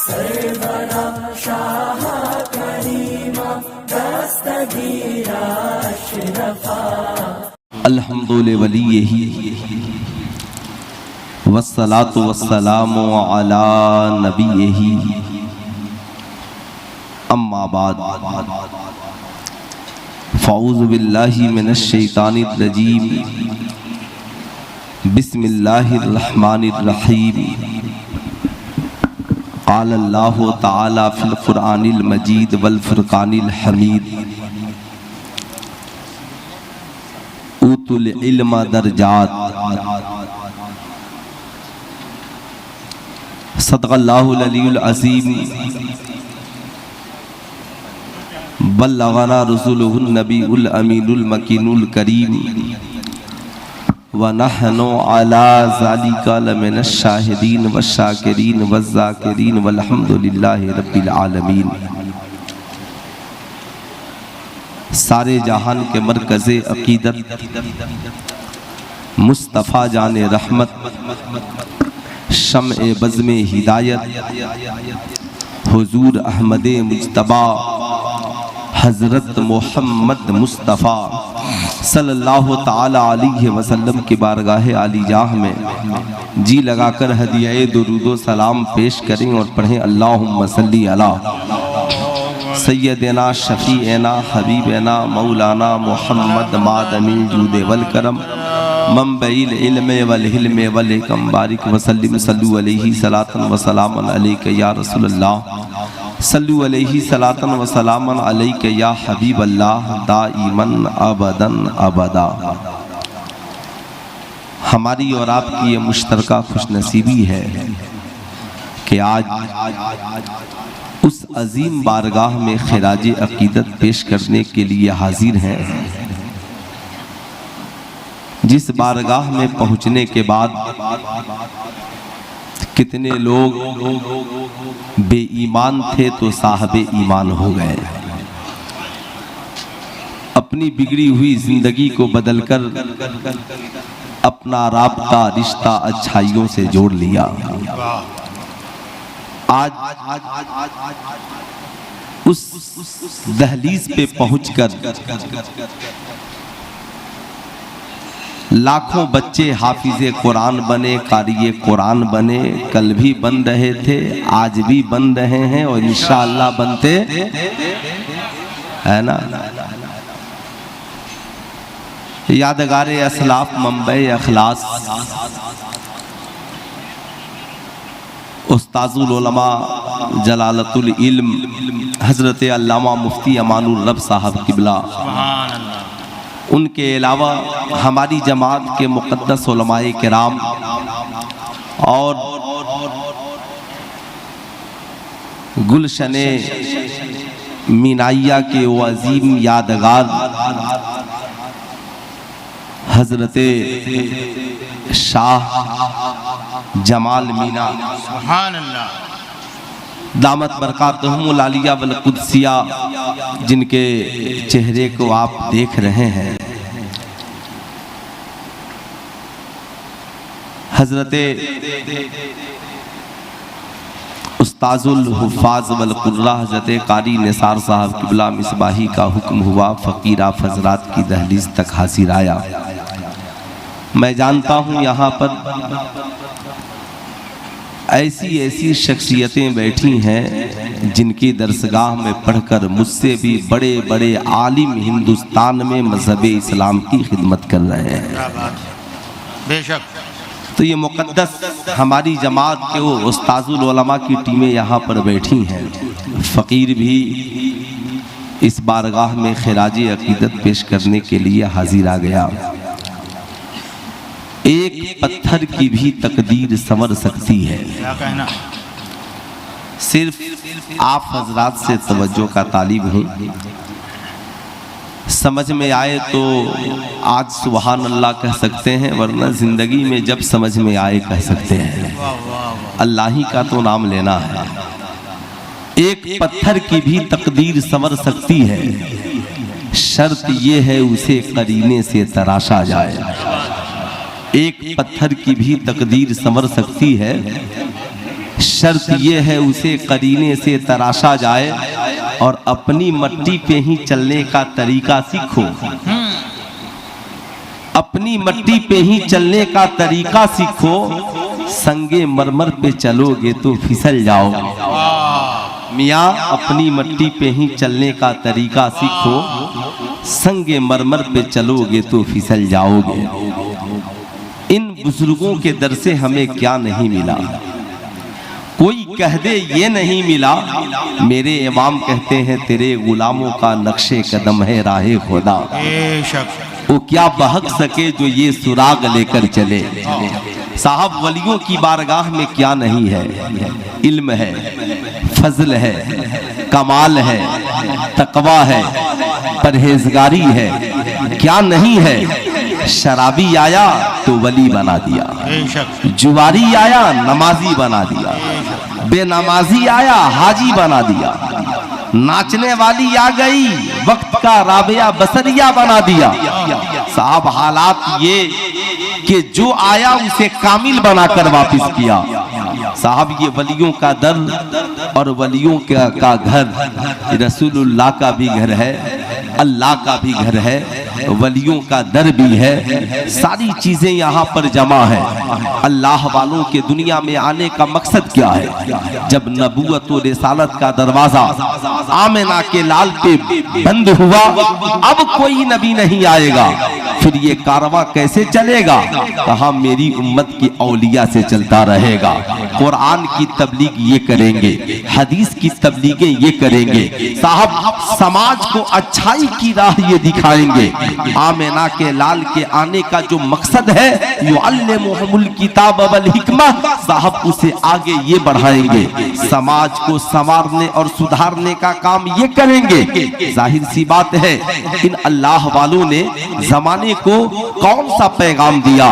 सरवरा शाह करीमा दस्तगीरा अशरफा अल्हम्दुलिल्लाह वलियही वस्सलातु वस्सलामु अला नबियही अम्मा बाद फ़ऊज़ु बिल्लाहि मिनश शैतानिर रजीम बिस्मिल्लाहिर रहमानिर रहीम क़ाल अल्लाहु तआला फ़िल क़ुरआनिल मजीद वल फ़ुरक़ानिल हमीद ऊतुल इल्म दरजात सदक़ल्लाहुल अलीयुल अज़ीम बल्लगना रसूलुहुन नबीउल अमीनुल मकीनुल करीम व नहनु अला ज़ालिका लमिनश शाहिदीन वश्शाकिरीन वज़्ज़ाकिरीन वल्हम्दुलिल्लाहि रब्बिल आलमीन। सारे जहान के मरकज़े अक़ीदत मुस्तफ़ा जाने रहमत शम्ए बज़्मे हिदायत हुजूर अहमद मुज्तबा हज़रत मोहम्मद मुस्तफ़ा सल्लल्लाहु ताला अलैहि वसल्लम की बारगाह आलीजाह में जी लगाकर हदिया दुरूदो सलाम पेश करें और पढ़ें अल्लाहुम्मा सल्ली अला सैयदना शफ़ीएना हबीबना मौलाना मोहम्मद मादनिल जूद वल करम मंबइल इल्म वल हिल्म वल हिकम बारिक वसल्लिम सल्लु अलैहि सलातन व सलामन अलैका या रसूलल्लाह सल्लु अलैहि सलातन व सलामन अलैका या हबीबल्लाह दाइमन अबदन अबदा। हमारी और आपकी ये मुश्तरका खुशनसीबी है कि आज उस अजीम बारगाह में खिराज अकीदत पेश करने के लिए हाजिर हैं, जिस बारगाह में पहुंचने के बाद कितने लोग बेईमान थे तो साहबे ईमान हो गए, अपनी बिगड़ी हुई जिंदगी को बदलकर अपना राब्ता रिश्ता अच्छाइयों से जोड़ लिया। आज उस दहलीज पे पहुंचकर लाखों बच्चे हाफिज़े कुरान बने, क़ारिए कुरान बने। कल भी बन रहे थे, आज भी बन रहे हैं और इंशाअल्लाह बनते है ना। यादगारे असलाफ मंबे अखलास उस्ताजुल उलमा जलालतुल इल्म हज़रत अल्लामा मुफ्ती अमानुर रब साहब किबला, उनके अलावा हमारी जमात के मुक़द्दस उलमाए किराम और गुलशने मीनाइया के वो अजीम यादगार हज़रत शाह जमाल मीना दामत बरकातहुमुल आलिया वल कुद्सिया, जिनके चेहरे को आप देख रहे हैं, हज़रत उस्ताजुल हुफ़ाज़ वल कुर्रा हज़रत क़ारी निसार साहब किबला मिसबाही का हुक्म हुआ, फ़कीरा फजरात की दहलीज तक हाजिर आया। मैं जानता हूँ यहाँ पर ऐसी ऐसी शख्सियतें बैठी हैं जिनकी दरसगाह में पढ़कर मुझसे भी बड़े बड़े आलिम हिंदुस्तान में मज़हब इस्लाम की खिदमत कर रहे हैं। बेशक। तो ये मुक़द्दस हमारी जमात के वो उस्ताजुल उलमा की टीमें यहाँ पर बैठी हैं। फ़कीर भी इस बारगाह में खिराज अकीदत पेश करने के लिए हाजिर आ गया। एक पत्थर की भी तकदीर संवर सकती है। क्या कहना? सिर्फ आप हजरात से तवज्जो का तालिब हूँ, समझ में आए तो आज सुभान अल्लाह कह सकते हैं, वरना ज़िंदगी में जब समझ में आए कह सकते हैं। अल्लाह ही का तो नाम लेना है। एक पत्थर की भी तकदीर संवर सकती है, शर्त ये है उसे करीने से तराशा जाए। एक पत्थर की भी तकदीर संवर सकती है, शर्त ये है उसे करीने से तराशा जाए और अपनी मट्टी पे ही चलने का तरीका सीखो। अपनी मट्टी पे ही चलने का तरीका सीखो, संगे मरमर पे चलोगे तो फिसल जाओगे। मियाँ अपनी मट्टी पे ही चलने का तरीका सीखो, संगे मरमर पे चलोगे तो फिसल जाओगे। इन बुजुर्गों के दर से हमें क्या नहीं मिला। कोई कह दे ये नहीं मिला, मेरे इमाम कहते हैं तेरे गुलामों का नक्शे कदम है राहे खुदा। वो क्या बहक सके जो ये सुराग लेकर चले। साहब वलियों की बारगाह में क्या नहीं है। इल्म है, फजल है, कमाल है, तकवा है, परहेजगारी है, क्या नहीं है। शराबी आया तो वली बना दिया, जुआरी आया नमाजी बना दिया, बेनमाजी आया हाजी बना दिया, नाचने वाली आ गई वक्त का राबिया बसरिया बना दिया। साहब हालात ये कि जो आया उसे कामिल बनाकर वापस किया। साहब ये वलियों का दर और वलियों का घर रसूलुल्लाह का भी घर है, अल्लाह का भी घर है, वलियों का दर भी है। सारी चीजें यहाँ पर जमा है। अल्लाह वालों के दुनिया में आने का मकसद क्या है। जब नबूवत और रिसालत का दरवाजा आमिना के लाल पे बंद हुआ, अब कोई नबी नहीं आएगा, फिर ये कारवां कैसे चलेगा। कहा मेरी उम्मत की औलिया से चलता रहेगा। कुरान की तबलीग ये करेंगे, हदीस की तबलीगें ये करेंगे। साहब समाज को अच्छाई की राह ये दिखाएंगे। आमिना के लाल के आने का जो मकसद है युअल्लिमुहुमुल किताब वल हिकमा, साहब उसे आगे ये बढ़ाएंगे। समाज को संवारने और सुधारने का काम ये करेंगे। जाहिर सी बात है इन अल्लाह वालों ने जमाने को कौन सा पैगाम दिया।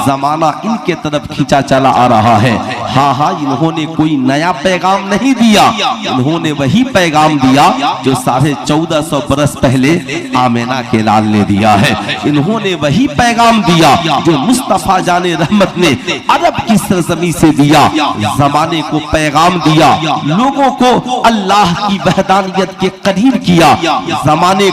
जमाना इनके तरफ खींचा चला आ रहा है। हाँ हाँ, इन्होंने कोई नया पैगाम नहीं दिया, इन्होंने वही पैगाम दिया जो 1450 बरस पहले आमिना के लाल ने दिया है। इन्होंने वही पैगाम दिया जो मुस्तफा जाने रहमत ने अरब की सरजमी से दिया। जमाने को पैगाम दिया, लोगों को अल्लाह की वहदानियत के करीब किया, जमाने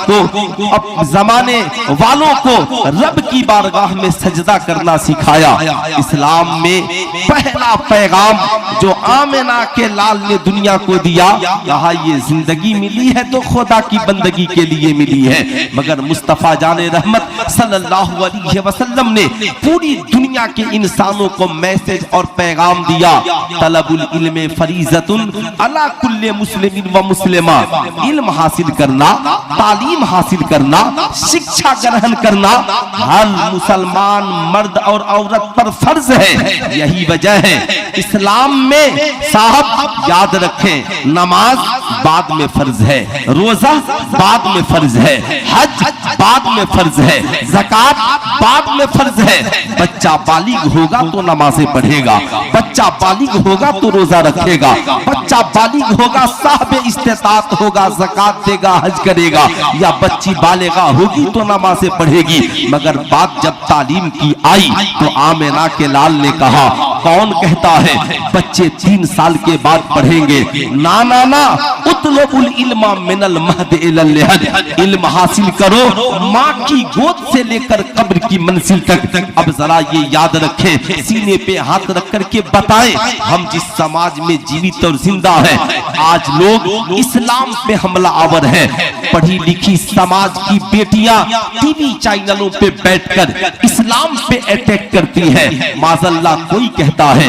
वालों को रब की बारगाह में सजदा करना सिखाया। इस्लाम में पहला पैगाम जो आमिना के लाल ने दुनिया को दिया, कहा ये जिंदगी मिली है तो खुदा की बंदगी के लिए मिली है। मगर मुस्तफा जाने रहमत सल्लल्लाहु अलैहि वसल्लम ने पूरी दुनिया के इंसानों को मैसेज और पैगाम दिया। तलबुल इल्म फरीज़तुन अला कुल्ले मुस्लिमिन व मुस्लिमा। इल्म हासिल करना, तालीम हासिल करना, शिक्षा ग्रहण करना हर मुसलमान मर्द और औरत पर फर्ज है। यही वजह है इस्लाम में साहब याद रखें, नमाज बाद में फर्ज है, रोजा बाद में फर्ज है, हज बाद में फर्ज है, ज़कात बाद में फर्ज है। बच्चा बालिग होगा तो नमाज़ें पढ़ेगा, बच्चा बालिग होगा तो रोजा रखेगा, बच्चा बालिग होगा साहब इस्तिताअत होगा, ज़कात देगा, हज करेगा। या बच्ची बालिगा होगी तो नमाज़ें पढ़ेगी। मगर बात जब तालीम की आई तो आमिना के लाल ने कहा, कौन कहता है बच्चे 3 साल के बाद पढ़ेंगे। ना ना ना, उतलबुल इल्मा मिनल महद इलल लहद। इल्म हासिल करो माँ की गोद से लेकर कब्र की मंजिल तक। अब जरा ये याद रखें, सीने पे हाथ रख कर के बताएं, हम जिस समाज में जीवित और जिंदा है, आज लोग इस्लाम पे हमला आवर है। पढ़ी लिखी समाज की बेटियां टीवी चैनलों पे बैठकर इस्लाम पे अटैक करती है। माज़ल्लाह कोई कहता है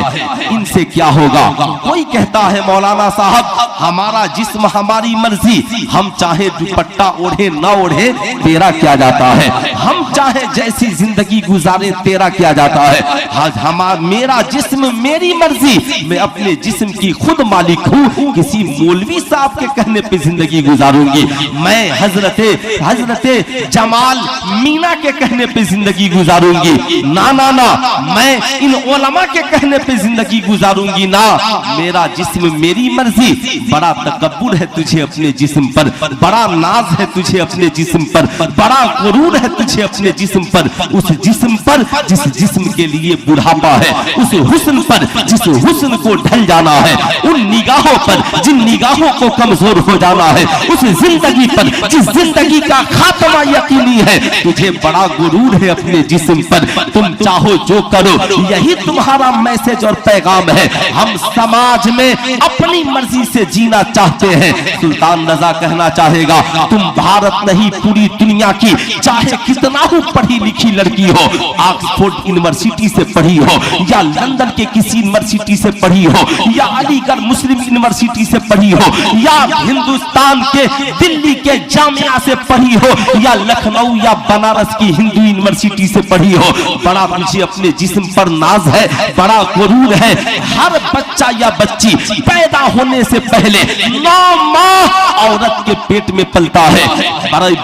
इनसे क्या होगा, कोई कहता है मौलाना साहब हमारा जिस्म हमारी मर्जी, हम चाहे दुपट्टा ओढ़े ना ओढ़े तेरा क्या जाता है, हम चाहे जैसी जिंदगी गुजारे तेरा क्या जाता है। मेरा जिस्म मेरी मर्जी, मैं अपने जिस्म की खुद मालिक हूँ। किसी मौलवी साहब के कहने पे जिंदगी गुजारूंगी, मैं हजरते जमाल मीना के कहने पे जिंदगी गुजारूंगी। गुजारूंगी, ना ना ना, मैं इन उलमा के कहने पे जिंदगी गुजारूंगी ना। मेरा जिस्म मेरी मर्जी। बड़ा तकब्बुर है तुझे अपने जिस्म पर, बड़ा नाज है तुझे अपने जिस्म पर, बड़ा गुरूर है तुझे अपने जिस्म पर। उस जिस्म पर जिस जिस्म के लिए बुढ़ापा है, उस हुस्न पर जिस हुस्न को ढल जाना है, उन निगाहों पर जिन निगाहों को कमजोर हो जाना है, उस जिंदगी पर जिस जिंदगी का खात्मा यकीनी है। तुझे बड़ा गुरूर है अपने जिस्म पर। तुम चाहो जो करो, यही तुम्हारा मैसेज और पैगाम है। हम समाज में अपनी मर्जी से जीना चाहते हैं। सुल्तान रजा कहना चाहेगा, तुम भारत नहीं पूरी दुनिया की चाहे कितना ही पढ़ी लिखी लड़की हो, ऑक्सफोर्ड यूनिवर्सिटी से पढ़ी हो या लंदन के किसी यूनिवर्सिटी से पढ़ी हो या अलीगढ़ मुस्लिम यूनिवर्सिटी से पढ़ी हो या हिंदुस्तान के दिल्ली के जामिया से पढ़ी हो या लखनऊ या बनारस की हिंदू यूनिवर्सिटी से पढ़ी हो, बड़ा तुझे अपने जिस्म पर नाज है, बड़ा गुरूर है। हर बच्चा या बच्ची पैदा होने से पहले 9 माह औरत के पेट में पलता है।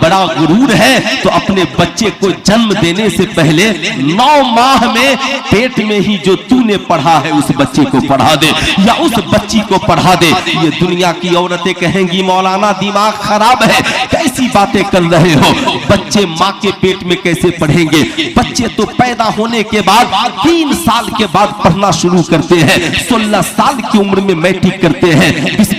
बड़ा गुरूर है तो अपने बच्चे को जन्म देने से पहले 9 माह में पेट में ही जो तूने पढ़ा है उस बच्चे को पढ़ा दे या उस बच्ची को पढ़ा दे। ये दुनिया की औरतें कहेंगी, मौलाना दिमाग खराब है, कैसी बातें कर रहे हो? बच्चे माँ के पेट में कैसे पढ़ेंगे? बच्चे तो पैदा होने के बाद 3 साल के बाद पढ़ना शुरू करते हैं, 16 साल की उम्र में मैट्रिक करते हैं,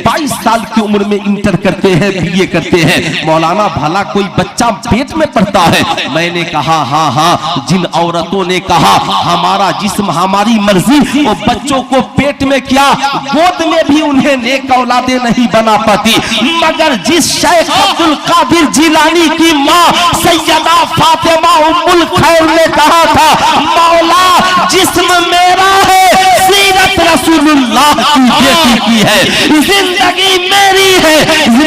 22 साल की उम्र में इंटर करते हैं, बीए करते हैं। मौलाना भला कोई बच्चा पेट में पढ़ता है? मैंने कहा हाँ हाँ, जिन औरतों ने कहा हमारा जिस्म हमारी मर्जी, वो बच्चों को पेट में क्या गोद में भी उन्हें नेक औलादे नहीं बना पाती। मगर जिस शेख अब्दुल कादिर जिलानी की माँ सैयदा फातिमा उम्मुल खैर ने कहा था, मौला जिस्म मेरा है, सीरत रसूलुल्लाह की बेटी की है, जिंदगी मेरी है,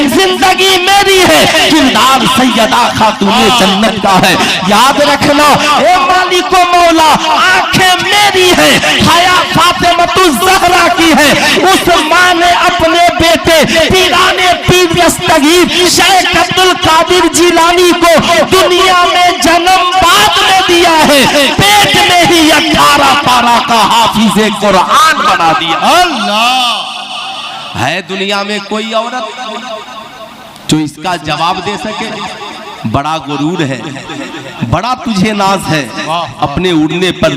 जिंदगी मेरी है, किरदार सैयदा खातूने जन्नत का है। याद रखना ए मालिको मौला, आंखें मेरी है, हया फातिमतुज ज़हरा की है। उस माँ ने अपने बेटे पीराने पीर दस्तगीर शेख अब्दुल कादिर जिलानी को दुनिया में जन्म बाद में दिया है, पेट में ही 18 पारा का हाफिज़े कुरान बना दिया। अल्लाह है दुनिया में कोई औरत जो इसका जवाब दे सके? बड़ा गुरूर है, बड़ा तुझे नाज है अपने उड़ने पर,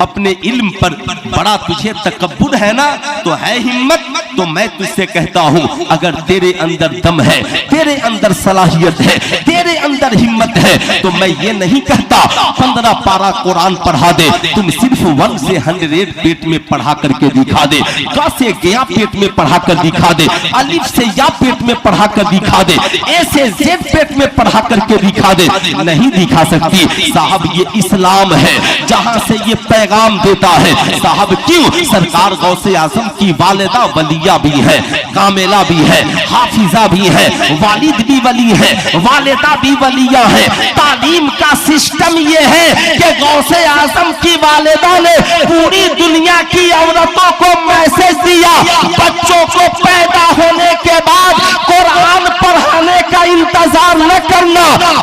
अपने इल्म पर, बड़ा तुझे तकब्बुर है ना, तो है हिम्मत। तो मैं तुझसे कहता हूँ, अगर तेरे अंदर दम है, तेरे अंदर सलाहियत है, तेरे अंदर हिम्मत है, तो मैं ये नहीं कहता 15 पारा कुरान पढ़ा दे, तुम सिर्फ 1 से 100 पेट में पढ़ा करके दिखा दे, का से गया पेट में पढ़ा कर दिखा दे, अलिफ से या पेट में पढ़ा कर दिखा दे, ए से जेड पेट में पढ़ा करके दिखा दे। नहीं दिखा सकती साहब, ये इस्लाम है जहां से ये पैगाम देता है। साहब क्यों? सरकार गौसे आजम की वालिदा वलिया भी है, कामिला भी है, हाफिजा भी है, वालिद भी वली है, वालिदा भी वलिया है। तालीम का सिस्टम ये है कि गौसे आजम की वालिदा ने पूरी दुनिया की औरतों को मैसेज दिया, बच्चों को पैदा होने के बाद कुरान पढ़ाने का इंतजार न करना,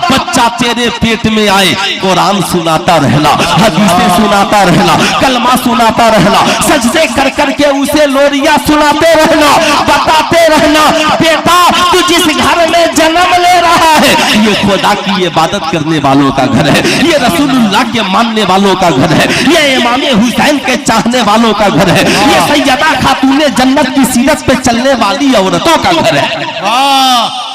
बच्चा तेरे पेट में आए कुरान सुनाता रहना, हदीसें सुनाता रहना, कलमा सुनाता रहना, सजदे कर करके उसे लोरिया सुनाते रहना, बताते रहना, बेटा तू जिस घर में जन्म ले रहा है ये खुदा की इबादत करने वालों का घर है, ये रसूलुल्लाह के मानने वालों का घर है, ये इमाम हुसैन के चाहने वालों का घर है, ये सैयदा खातूने जन्नत की सीरत पे चलने वाली औरतों का घर है,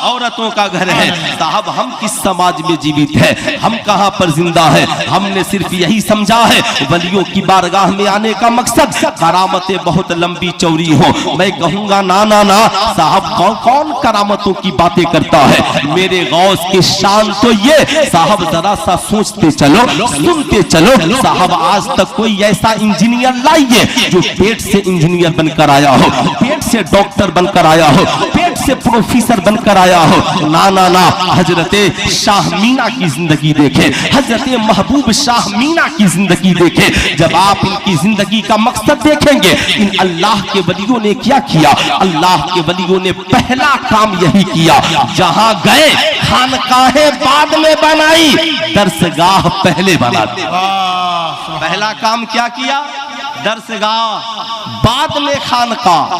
औरतों का घर है। साहब हम किस समाज में जीवित है, हम कहां पर जिंदा है? हमने सिर्फ यही समझा है वलियों की बारगाह में आने का मकसद करामतें बहुत लंबी चौड़ी हो। मैं कहूंगा ना ना ना साहब, कौन कौन करामतों की बातें करता है? मेरे गौस की शान तो ये साहब, जरा सा सोचते चलो, सुनते चलो साहब, आज तक कोई ऐसा इंजीनियर लाइए जो पेट से इंजीनियर बनकर आया हो, पेट से डॉक्टर बनकर आया हो, पेट से प्रोफेसर बनकर आया हो। ना ना ना, हजरते शाह मीना की जिंदगी देखे, हजरते महबूब शाह मीना की जिंदगी देखे। जब आप इनकी जिंदगी का मकसद देखेंगे, इन अल्लाह के वलियों ने क्या किया? अल्लाह के वलियों ने पहला काम यही किया, जहां गए खानकाहें बाद में बनाई, दरसगाह पहले बना दी। वाह, पहला काम क्या किया? दरसगाह, बाद में खानकाह,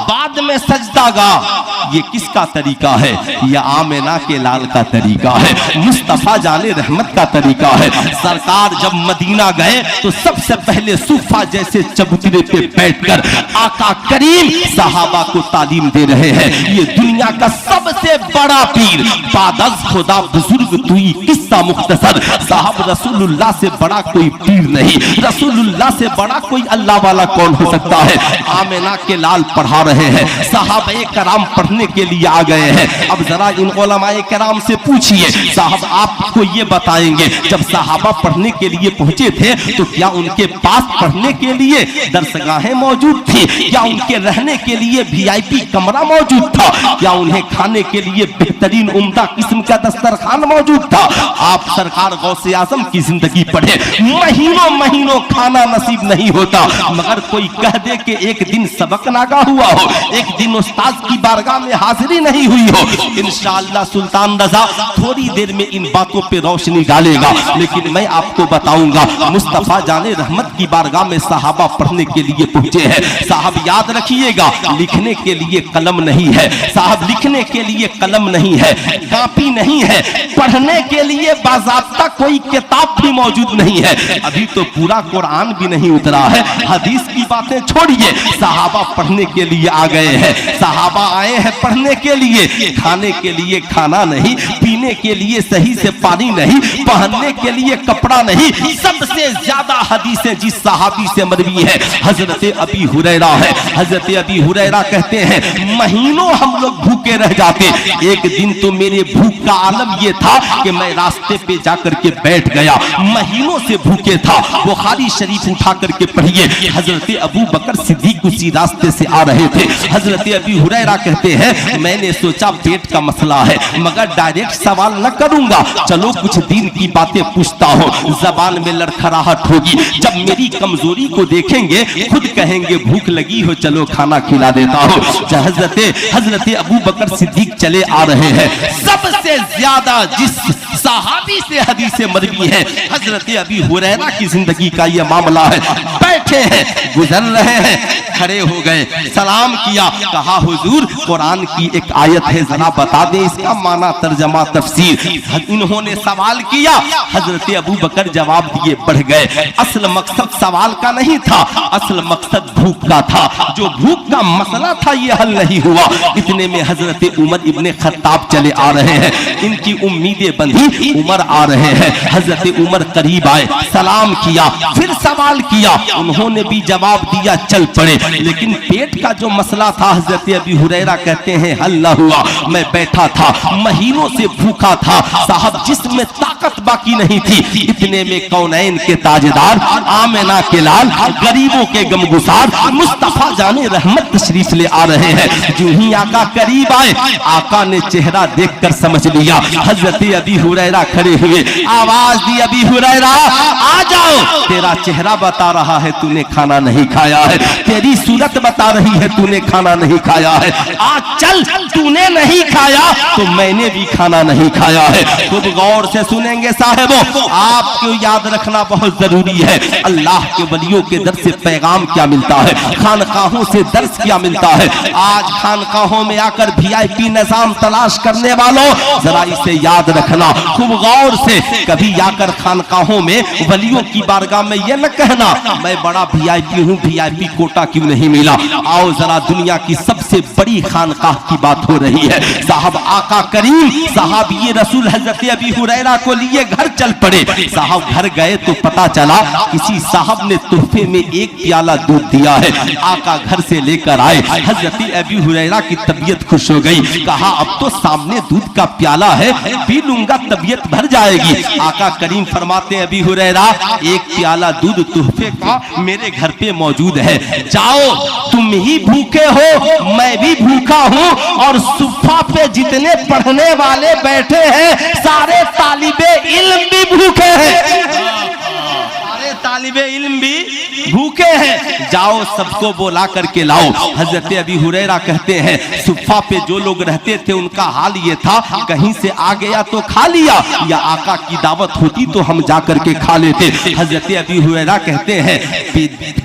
बाद में सजदागाह। ये किसका तरीका है? ये आमिना के लाल का तरीका है, मुस्तफा जाने रहमत का तरीका है। सरकार जब मदीना गए तो सबसे पहले सूफा जैसे चबूतरे पे बैठकर आका करीम सहाबा को तालीम दे रहे हैं। ये दुनिया का सबसे बड़ा पीर, बादज खुदा बुजुर्ग तुई किस्सा मुख्तसर। साहब रसूलुल्लाह से बड़ा कोई पीर नहीं, रसूलुल्लाह से बड़ा कोई अल्लाह वाला कौन हो सकता है? आमिना के लाल पढ़ा रहे हैं, सहाबाए कराम पढ़ने के लिए आ गए हैं। अब जरा इन उलमाए कराम से पूछिए, साहब आपको ये बताएंगे जब सहाबा पढ़ने के लिए पहुंचे थे तो क्या उनके पास पढ़ने के लिए दरसगाहें मौजूद थी? क्या उनके रहने के लिए वीआईपी कमरा मौजूद था? क्या उन्हें खाने के लिए बेहतरीन उम्दा किस्म का दस्तरखान मौजूद था? आप सरकार गौसे आजम की जिंदगी पढ़े, महीनों महीनों खाना नसीब नहीं होता, मगर कोई कह दे कि एक दिन सबक नागा हुआ हो, एक दिन उस्ताद की बारगाह में हाजिरी नहीं हुई हो। इंशाअल्लाह सुल्तान रजा थोड़ी देर में इन बातों पे रोशनी डालेगा, लेकिन मैं आपको बताऊंगा मुस्तफा जाने रहमत की बारगाह में सहाबा पढ़ने के लिए पहुंचे हैं। साहब याद रखिएगा, लिखने के लिए कलम नहीं है, साहब लिखने के लिए कलम नहीं है, कॉपी नहीं है, पढ़ने के लिए बाज़ाब्ता कोई किताब भी मौजूद नहीं है। अभी तो पूरा कुरान भी नहीं उतरा है, हदीस की बातें छोड़िए, सहाबा पढ़ने के लिए आ गए हैं। सहाबा आए हैं पढ़ने के लिए, खाने के लिए खाना नहीं, पीने के लिए सही से पानी नहीं, पहनने के लिए कपड़ा नहीं। सबसे ज्यादा हदीसें जिस सहाबी से मरवी है हजरत अबी हुरैरा है। हजरत अबी हुरैरा कहते हैं महीनों हम लोग भूखे रह जाते, एक दिन तो मेरे भूख का आलम ये था कि मैं रास्ते पे जाकर के बैठ गया, महीनों से भूखे था। बुखारी शरीफ उठा करके पढ़िए, हजरत अबू बकर सिद्दीक उसी रास्ते से आ रहे थे। हजरत अबी हुरैरा कहते हैं मैंने सोचा पेट का मसला है, मगर डायरेक्ट सवाल न करूंगा, चलो कुछ दिन की बातें पूछता हूँ, जबान में लड़खड़ाहट होगी, जब मेरी कमजोरी को देखेंगे खुद कहेंगे भूख लगी हो, चलो खाना खिला देता हूँ। हजरत अबू बकर सिद्दीक चले आ रहे हैं। सबसे ज्यादा जिस सहाबी से हदीसें मरवी है हजरत अबी हुरैरा की जिंदगी का यह मामला है। बैठे हैं, गुजर रहे हैं, खड़े हो गए, सलाम किया, कहा हुजूर कुरान की एक आयत है, जरा बता दें इसका माना तर्जमा तफसीर। इन्होंने सवाल किया, हजरत अबू बकर जवाब दिए, बढ़ गए। असल मकसद सवाल का नहीं था, असल मकसद भूख का था। जो भूख का मसला था ये हल नहीं हुआ। इतने में हजरत उमर इब्ने खत्ताब चले आ रहे हैं, इनकी उम्मीदें बंधी, उमर आ रहे हैं। हजरत उमर करीब आए, सलाम किया, फिर सवाल किया, उन्होंने भी जवाब दिया, चल पड़े। लेकिन पेट का जो मसला था हजरत अबी हुरैरा कहते हैं हल न हुआ। मैं बैठा था, महीनों से भूखा था, साहब जिसमें ताकत बाकी नहीं थी। इतने में कौनैन के ताजदार, आमिना के लाल, गरीबों के गमगुसार मुस्तफा जाने रहमत तशरीफ ले आ रहे हैं। जो ही आका करीब आए, आका ने चेहरा देखकर समझ लिया। हजरत अबी हुरैरा खड़े हुए, आवाज दी, अबी हुरैरा आ जाओ, तेरा चेहरा बता रहा है तूने खाना नहीं खाया है, तेरी सूरत बता रही है तूने खाना नहीं खाया है। आज चल, तूने नहीं खाया तो मैंने भी खाना नहीं खाया है। खूब गौर से सुनेंगे साहिबों, आपको याद रखना बहुत जरूरी है। अल्लाह के वलियों के दर से पैगाम क्या मिलता है, खानकाहों से दर्स क्या मिलता है। आज खानकाहों में आकर वीआईपी निजाम तलाश करने वालों, जरा इसे याद रखना खूब गौर से। कभी आकर खानकाहों में वलियों की बारगाह में यह न कहना मैं बड़ा वीआईपी हूँ, वीआईपी कोटा क्यों नहीं मिला। आओ जरा दुनिया की सबसे बड़ी खानकाह की बात हो रही है। साहब आका करीम साहब ये रसूल हजरत अबी हुरैरा को लिए घर चल पड़े। साहब घर गए तो पता चला किसी साहब ने तोहफे में एक प्याला दूध दिया है। आका घर से लेकर आए, हजरत अबी हुरैरा की तबीयत खुश हो गई, कहा अब तो सामने दूध का प्याला है, पी लूंगा तबीयत भर जाएगी। आका करीम फरमाते अबी हुरैरा एक प्याला दूध तोहफे का मेरे घर पे मौजूद है, जाओ तुम ही भूखे हो, मैं भी भूखा हूँ, और सुफा पे जितने पढ़ने वाले बैठे हैं सारे तालिबे इल्म भी भूखे हैं। तालिबे इल्म भी भूखे हैं, जाओ सबको बुला करके लाओ। हजरत अबी हुरैरा कहते हैं सुफ़ा पे जो लोग रहते थे उनका हाल ये था, कहीं से आ गया तो खा लिया, या आका की दावत होती तो हम जा करके खा लेते। हजरत अबी हुरैरा कहते हैं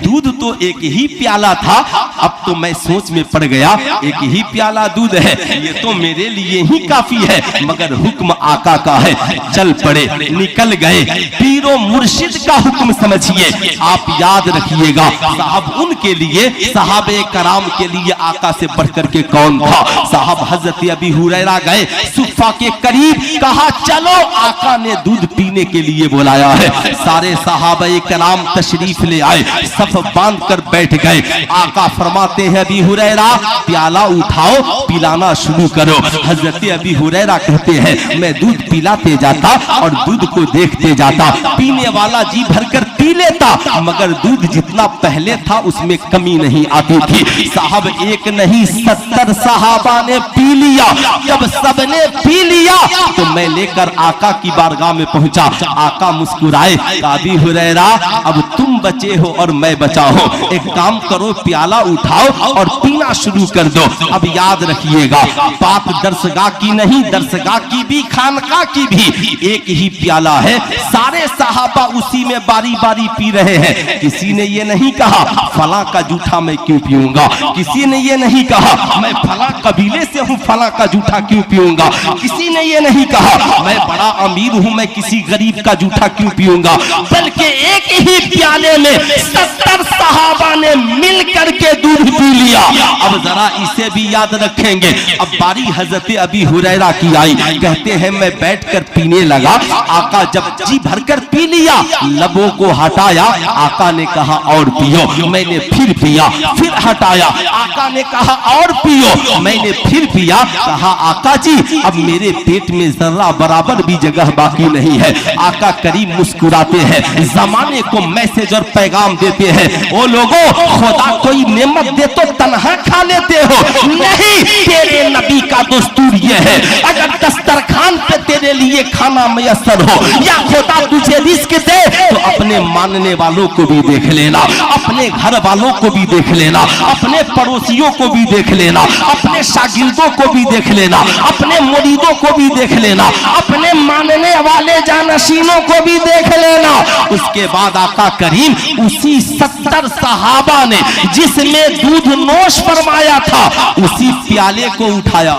दूध तो एक ही प्याला था, अब तो मैं सोच में पड़ गया, एक ही प्याला दूध है, ये तो मेरे लिए ही काफी है, मगर हुक्म आका का है। चल पड़े, निकल गए। पीरो मुर्शिद का हुक्म समझिए, आप याद रखिएगा, साहब उनके लिए, सहाबे कराम के लिए आका से बढ़कर के कौन था। साहब हजरत अबी हुरैरा गए सुफ़ा के करीब, कहा चलो, आका ने दूध पीने के लिए बुलाया है। सारे सहाबे कराम तशरीफ ले आए, सब बांध कर बैठ गए। आका फरमाते हैं अबी हुरैरा प्याला उठाओ, पिलाना शुरू करो। हजरत अबी हुरैरा कहते हैं मैं दूध पिलाते जाता और दूध को देखते जाता, पीने वाला जी भरकर पी लेता, मगर दूध जितना पहले था उसमें कमी नहीं आती थी। साहब एक नहीं 70 सहाबा ने पी लिया। जब सबने पी लिया तो मैं लेकर आका की बारगाह में पहुंचा। आका मुस्कुराए, अबी हुरैरा अब तुम बचे हो और मैं बचा हूं, एक काम करो प्याला उठाओ और पीना शुरू कर दो। अब याद रखिएगा, बात दरसगाह की नहीं, दरसगाह की भी खानका की भी एक ही प्याला है, सारे सहाबा उसी में बारी बारी पी रहे हैं। किसी ने ये नहीं कहा फला का जूठा मैं क्यों पीऊंगा, किसी ने ये नहीं कहा मैं फला कबीले से हूं फला का जूठा क्यों पीऊंगा, किसी ने ये नहीं कहा मैं बड़ा अमीर हूं मैं किसी गरीब का जूठा क्यों पीऊंगा, बल्कि एक ही प्याले में 70 सहाबा ने मिल करके दूध पी लिया। अब जरा इसे भी याद रखेंगे। अब बारी हजरत अबी हुरैरा की आई, कहते हैं मैं बैठकर पीने लगा। आका जब जी भरकर पी लिया, लबों को हटाया, आका ने कहा और पियो। मैंने फिर पिया, फिर हटाया, आका ने कहा और पियो। मैंने फिर पिया, कहा आका जी अब मेरे पेट में जरा बराबर भी जगह बाकी नहीं है। आका करीम मुस्कुराते हैं, जमाने को मैसेज और पैगाम देते हैं, ओ लोगों खुदा कोई नेमत दे तो तन्हा खा लेते हो, नहीं तेरे नबी का दस्तूर ये है, अगर दस्तरखान पे तेरे लिए खाना मयसर हो या खुदा तुझे रिस्क दे तो अपने मानने वालों को भी देख लेना, अपने घर वालों को भी देख लेना, अपने पड़ोसियों को भी देख लेना, अपने शागिर्दों को भी देख लेना, अपने मुरीदों को भी देख लेना, अपने मानने वाले जानशीनों को भी देख लेना। उसके बाद आका करीम उसी 70 सहाबा ने जिसमें दूध नोश फरमाया था उसी प्याले को उठाया,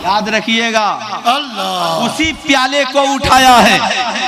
याद रखिएगा, उसी प्याले को उठाया है।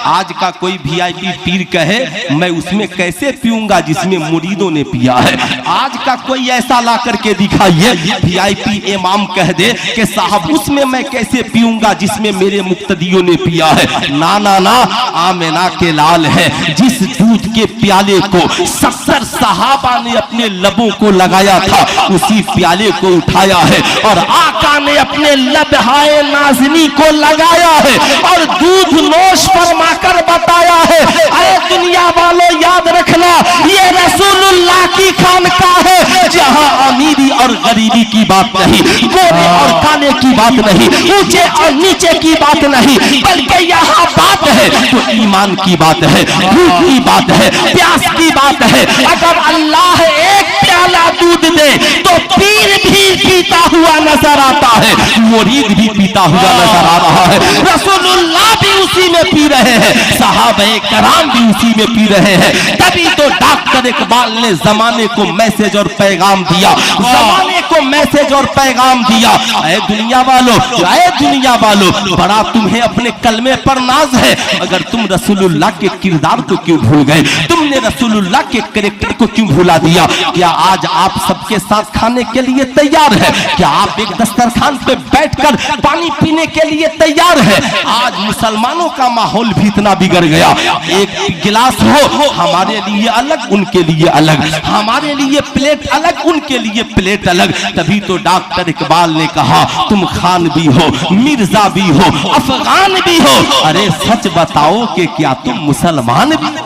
आज का कोई वीआईपी पीर कहे मैं उसमें कैसे पीऊंगा जिसमें मुरीदों ने पिया है। आज का कोई ऐसा ला करके दिखाइए वीआईपी इमाम कह दे कि साहब उसमें मैं कैसे पीऊंगा जिसमें मेरे मुक्तदियों ने पिया है। ना ना ना, आमिना के लाल है जिस दूध के प्याले को 70 सहाबा ने अपने लबों को लगाया था उसी प्याले को उठाया है और आका ने अपने लबहाए नाज़नी को लगाया है और दूध नोश फरमाकर बताया है, अरे दुनिया वालों याद रखना ये रसूलुल्लाह की खानकाह है जहां अमीरी और गरीबी की बात नहीं, गोरे और काले की बात नहीं, ऊंचे और नीचे की बात नहीं, बल्कि यहाँ बात है तो ईमान की बात है, भूख की बात है, प्यास की बात है। अगर अल्लाह एक प्याला दूध दे तो पीर भी पीता हुआ नजर आता है, मुरीद भी पीता हुआ नजर आ रहा है, रसूलुल्लाह भी उसी में पी रहे हैं, सहाबे कराम भी उसी में पी रहे हैं। तभी तो डॉक्टर इकबाल ने जमाने को मैसेज और पैगाम दिया, जमाने को मैसेज और पैगाम दिया, ऐ दुनिया वालों, ऐ दुनिया वालों, बड़ा तुम्हें अपने कलमे पर नाज है, अगर तुम रसूलुल्लाह के किरदार को क्यों भूल गए, तुमने रसूलुल्लाह के कैरेक्टर को क्यों भुला दिया। क्या आज आप सबके साथ खाने के लिए तैयार है? क्या आप एक दस्तरखान पे बैठकर पानी पीने के लिए तैयार है? आज मुसलमानों का माहौल भी इतना बिगड़ गया, एक गिलास हो हमारे लिए अलग उनके लिए अलग, हमारे लिए प्लेट अलग उनके लिए प्लेट अलग। तभी तो डॉक्टर इकबाल ने कहा तुम खान भी हो, मिर्जा भी हो, अफगान भी हो, अरे सच बताओ कि क्या तुम मुसलमान भी हो?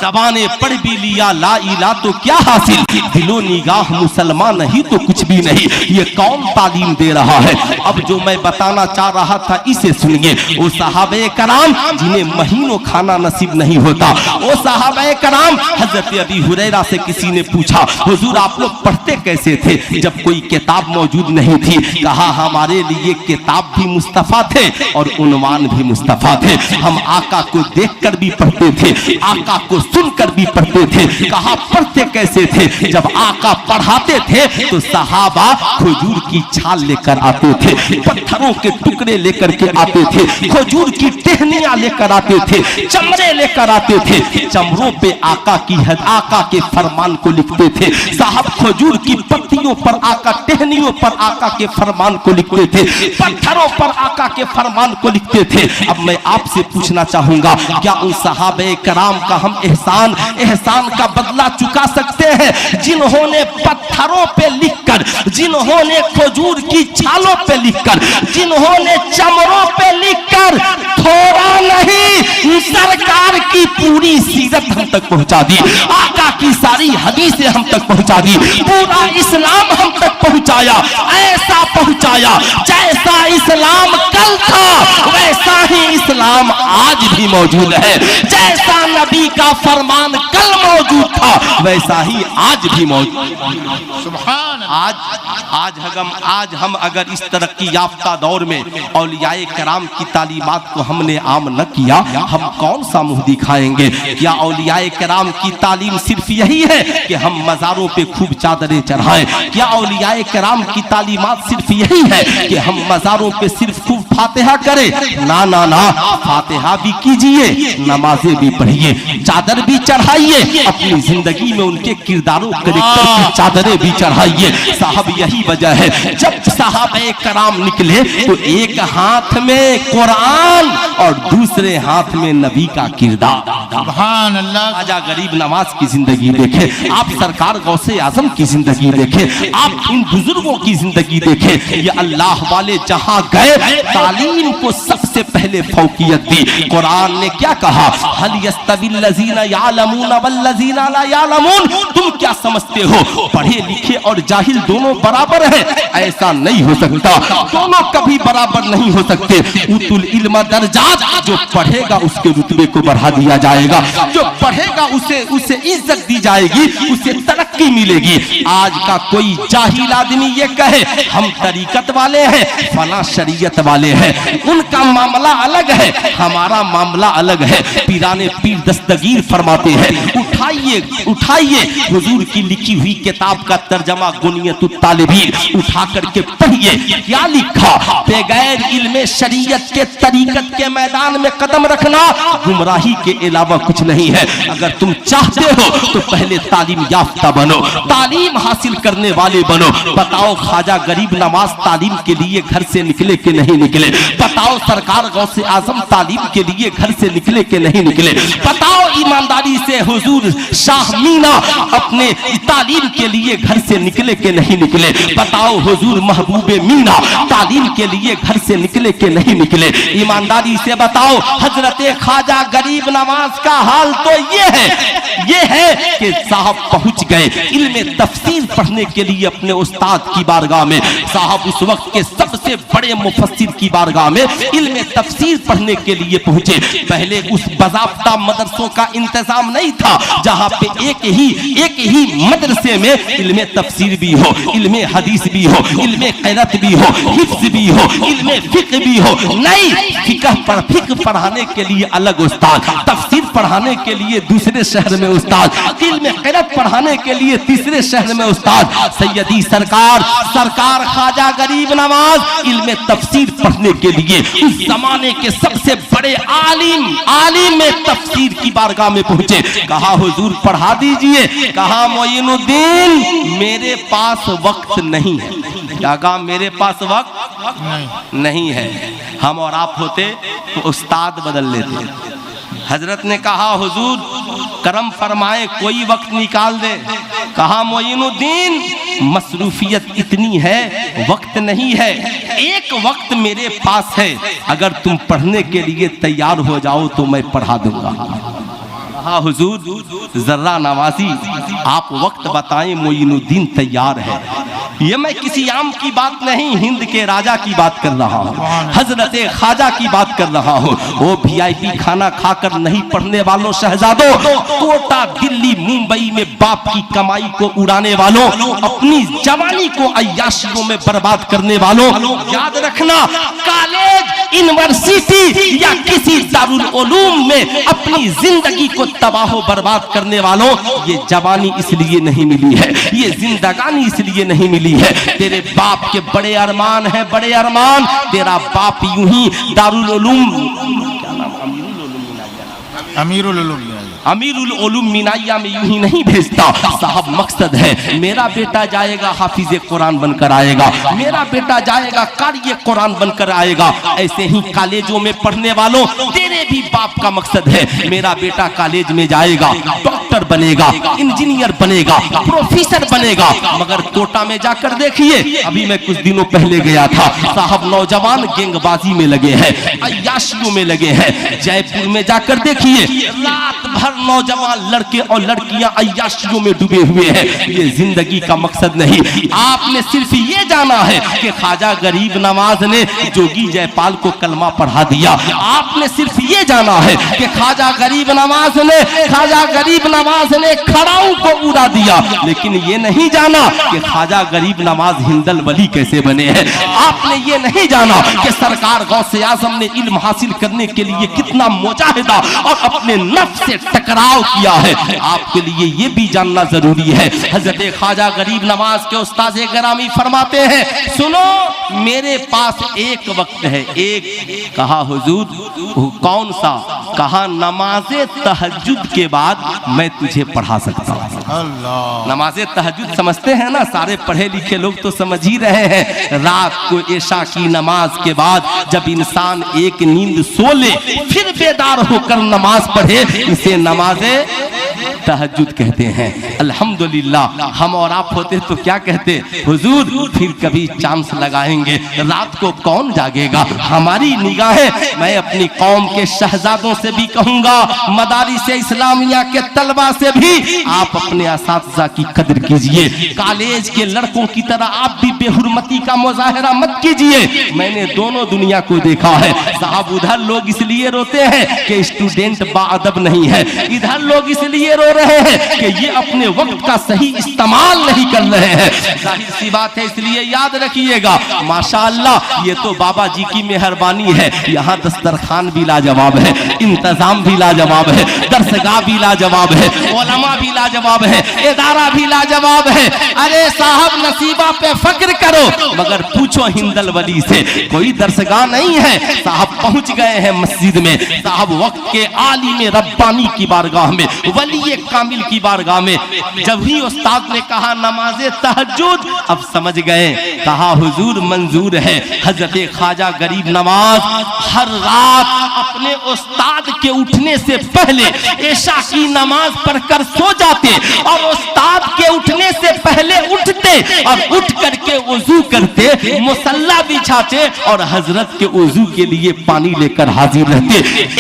ज़बाने पढ़ भी लिया ला इला तो क्या हासिल, दिलो निगाह मुसलमान नहीं तो कुछ भी नहीं। ये कौन तालीम दे रहा है? अब जो मैं बताना चाह रहा था इसे सुनिए। वो सहाबे कराम जिन्हें महीनों खाना नसीब नहीं होता, वो सहाबे कराम, हजरत अबी हुरैरा से किसी ने पूछा हुजूर आप लोग पढ़ते कैसे थे जब कोई किताब मौजूद नहीं थी? कहा हमारे लिए किताब भी मुस्तफा थे और उन्वान भी मुस्तफा थे। हम आका को देखकर भी पढ़ते थे, आका को सुनकर भी पढ़ते थे। कहा पढ़ते कैसे थे? जब आका पढ़ाते थे तो सहाबा खजूर की छाल लेकर आते थे, पत्थरों के टुकड़े लेकर के आते थे, खजूर की टहनियां लेकर आते थे, चमड़े लेकर आते थे। चमड़ों पे आका के फरमान को लिखते थे। साहब खजूर की पत्तियों पर आका, टहनियों पर आका के फरमान को लिखते थे, पत्थरों पर आका के फरमान को लिखते थे। अब मैं आपसे पूछना चाहूंगा, क्या उन सहाबे कराम का हम एहसान का बदला चुका सकते हैं जिन्होंने पत्थरों पे लिखकर, जिन्होंने खजूर की छालों पे लिखकर, जिन्होंने चमड़ों पे लिखकर थोड़ा नहीं सरकार की पूरी सीरत हम तक पहुंचा दी, आका की सारी हदीसें हम तक पहुंचा दी, पूरा इस्लाम हम तक पहुंचाया। ऐसा पहुंचाया जैसा इस्लाम कल था वैसा ही इस्लाम आज भी मौजूद है। जैसा नबी का फरमान कल मौजूद था वैसा ही आज भी मौजूद। सुभान आज हम अगर इस तरक्की याफ्ता दौर में औलियाए कराम की तालीमात को हमने आम न किया, हम कौन सा मुंह दिखाएंगे? क्या औलियाए कराम की तालीम सिर्फ यही है कि हम मज़ारों पे खूब चादरें चढ़ाएं? क्या औलियाए कराम की तालीमात सिर्फ यही है कि हम मज़ारों पे सिर्फ खूब फातिहा करें? ना ना ना, फातिहा भी कीजिए, नमाजें भी पढ़िए, चादर भी चढ़ाइए, अपनी जिंदगी में उनके किरदारों कैरेक्टर की चादरें भी चढ़ाइए। साहब यही वजह है जब सहाबे कराम निकले तो एक हाथ में कुरान और दूसरे हाथ में नबी का किरदार। सुभान अल्लाह। ख्वाजा गरीब नवाज की जिंदगी देखें, आप सरकार गौसे आजम की जिंदगी देखें, आप इन बुजुर्गों की जिंदगी देखें। ये अल्लाह वाले जहां गए तालीम को सबसे पहले फौकियत दी। कुरान ने क्या कहा? हल यस्तविल लजीना यालमून वल लजीना ला यालमून, तुम क्या समझते हो पढ़े लिखे और जाहिल दोनों बराबर हैं? ऐसा नहीं हो सकता, दोनों कभी बराबर नहीं हो सकते। उतुल इल्म दर्जात, जो पढ़ेगा उसके रुतबे को बढ़ा दिया जाएगा, जो पढ़ेगा उसे इज्जत दी जाएगी, उसे तरक्की मिलेगी। आज का कोई जाहिल आदमी ये कहे हम तरीकत वाले हैं, फला शरीयत वाले हैं, उनका मामला अलग है, हमारा मामला अलग है। पीराने पीर दस्तगीर फरमाते हैं उठाइए हुजूर की लिखी हुई किताब का तर्जमा गुनियतुत तालिबीन उठा करके पढ़िए। क्या लिखा? बगैर इल्मे शरीयत के तरीकत के मैदान में कदम रखना गुमराही के अलावा कुछ नहीं है। अगर तुम चाहते हो तो पहले तालीम याफ्ता बनो, तालीम हासिल करने वाले बनो। बताओ ख्वाजा गरीब नवाज तालीम के लिए घर से निकले कि नहीं निकले? बताओ सरकार गौसे आजम तालीम के लिए घर से निकले कि नहीं निकले? बताओ ईमानदारी से हुजूर शाह मीना अपने तालीम के लिए घर से निकले कि नहीं निकले? बताओ हुजूर महबूबे मीना तालीम के लिए घर से निकले कि नहीं निकले? ईमानदारी से बताओ हजरत ख्वाजा गरीब नवाज का हाल तो ये है कि साहब पहुंच गए इल्मे तफसीर पढ़ने के लिए अपने उस्ताद की बारगाह में। साहब उस वक्त के सबसे बड़े मुफस्सिर की बारगाह में इल्मे तफसीर पढ़ने के लिए पहुंचे। पहले उस बाज़ाब्ता मदरसों का इंतजाम नहीं था जहां पे एक ही मदरसे में इल्मे तफसीर भी हो, इल्मे हदीस भी हो, इल्मे क़िरात भी हो, हिफ्ज़ भी हो, इल्मे फ़िक़्ह भी हो। नहीं, फ़िक़्ह पढ़ाने के लिए अलग उस्ताद, तफसीर पढ़ाने के लिए दूसरे शहर में उस्ताद, इल्मे क़िरात पढ़ाने के लिए तीसरे शहर में उस्ताद। सैयदी सरकार ख्वाजा गरीब नवाज इल्मे तफसीर पढ़ने के लिए उस जमाने के सबसे बड़े आलिम में तफसीर की बारगाह में पहुंचे। कहा हुजूर पढ़ा दीजिए। कहा मोइनुद्दीन मेरे पास वक्त नहीं है। क्या कहा? मेरे पास वक्त नहीं है। हम और आप होते तो उस्ताद बदल लेते। हजरत ने कहा हुजूर करम फरमाए कोई वक्त निकाल दे। कहा मोइनुद्दीन मसरूफियत इतनी है, वक्त नहीं है। एक वक्त मेरे पास है, अगर तुम पढ़ने के लिए तैयार हो जाओ तो मैं पढ़ा दूंगा। कहा हुजूर जर्रा नवाजी आप वक्त बताएं, मोइनुद्दीन तैयार है। ये मैं किसी आम की बात नहीं, हिंद के राजा की बात कर रहा हूँ, हजरत ख्वाजा की बात कर रहा हूँ। वो VIP खाना खाकर नहीं पढ़ने वालों, शहजादों, कोटा दिल्ली मुंबई में बाप की कमाई को उड़ाने वालों, अपनी जवानी को अय्याशियों में बर्बाद करने वालों, याद रखना कॉलेज यूनिवर्सिटी या किसी दारुल उलूम में अपनी जिंदगी को तबाह बर्बाद करने वालों, ये जवानी इसलिए नहीं मिली है, ये जिंदगानी इसलिए नहीं मिली है। तेरे बाप के बड़े अरमान है, बड़े अरमान। तेरा बाप यूं ही दारुल उलूम, क्या नाम, अमीरुल उलूम मिनाइया में यूं ही नहीं भेजता साहब। मकसद है मेरा बेटा जाएगा हाफिज कुरान बनकर आएगा, मेरा बेटा जाएगा कारी कुरान बनकर आएगा। ऐसे ही कॉलेजों में पढ़ने वालों, तेरे भी बाप का मकसद है मेरा बेटा कॉलेज में जाएगा, डॉक्टर बनेगा, इंजीनियर बनेगा, प्रोफेसर बनेगा। मगर कोटा में जाकर देखिए, अभी मैं कुछ दिनों पहले गया था साहब, नौजवान गेंगबाजी में लगे हैं, अय्याशियों में लगे हैं। जयपुर में जाकर देखिए, रात भर नौजवान लड़के और लड़कियां अय्याशियों में डूबे हुए हैं। ये जिंदगी का मकसद नहीं। आपने सिर्फ ये जाना है कि ख्वाजा गरीब नवाज ने जोगी जयपाल को कलमा पढ़ा दिया। आपने सिर्फ ये जाना है कि ख्वाजा गरीब नवाज ने खड़ाऊ को उड़ा दिया, लेकिन ये नहीं जाना कि ख्वाजा गरीब नवाज हिंदल वली कैसे बने हैं। आपने ये नहीं जाना कि सरकार गौसे आजम ने इल्म हासिल करने के लिए कितना मुजाहिदा और अपने नफ्स से टकराव किया है। आपके लिए ये भी जानना जरूरी है। हजरत ख्वाजा गरीब नवाज के उस्ताद गिरामी फरमाते हैं, सुनो मेरे पास एक वक्त है, एक। कहा हुजूर कौन सा? कहा नमाज़े तहज्जुद के बाद मैं तुझे पढ़ा सकता हूँ। नमाज़े तहज्जुद समझते हैं ना, सारे पढ़े लिखे लोग तो समझ ही रहे हैं। रात को इशा की नमाज के बाद जब इंसान एक नींद सो ले फिर बेदार होकर नमाज पढ़े, इसे नमाज़े तहज्जुद कहते हैं। अल्हम्दुलिल्लाह हम और आप होते तो क्या कहते, हुजूर फिर कभी चांस लगाएंगे, रात को कौन जागेगा। हमारी निगाहें, मैं अपनी कौम के शहजादों से भी कहूंगा, मदारिस इस्लामिया के तलबा से भी, आप अपने असातिज़ा की कदर कीजिए। कॉलेज के लड़कों की तरह आप भी बेहुरमती का मुजाहरा मत कीजिए। मैंने दोनों दुनिया को देखा है साहब। उधर लोग इसलिए रोते हैं कि स्टूडेंट बाअदब नहीं है, इधर लोग इसलिए रो रहे हैं कि ये अपने वक्त का सही इस्तेमाल नहीं कर रहे हैं। जाहिर सी बात है, इसलिए याद रखिएगा माशाअल्लाह ये तो बाबा जी की मेहरबानी है। यहाँ दस्तरखान भी लाजवाब है, इंतजाम भी लाजवाब है, दरसगाह भी लाजवाब है, उलमा भी लाजवाब है, इदारा भी लाजवाब है। अरे साहब नसीबा पे फक्र करो, मगर पूछो हिंदल वली से, कोई दरसगाह नहीं है साहब। पहुंच गए हैं मस्जिद में साहब, वक्त के आलिम रब्बानी की बारगाह में, वली कामिल की बारगाह में। जब ही उस्ताद ने कहा नमाज़े तहज्जुद, अब समझ गए। कहा हुजूर मंजूर है। हजरत ख्वाजा गरीब नवाज हर रात अपने उस्ताद के उठने से पहले इशा की नमाज पढ़कर सो जाते और उस्ताद के उठने से पहले उठते और उठ करके वुजू करते, मुसल्ला बिछाते और हजरत के वुजू के लिए पानी लेकर हाजिर रहते।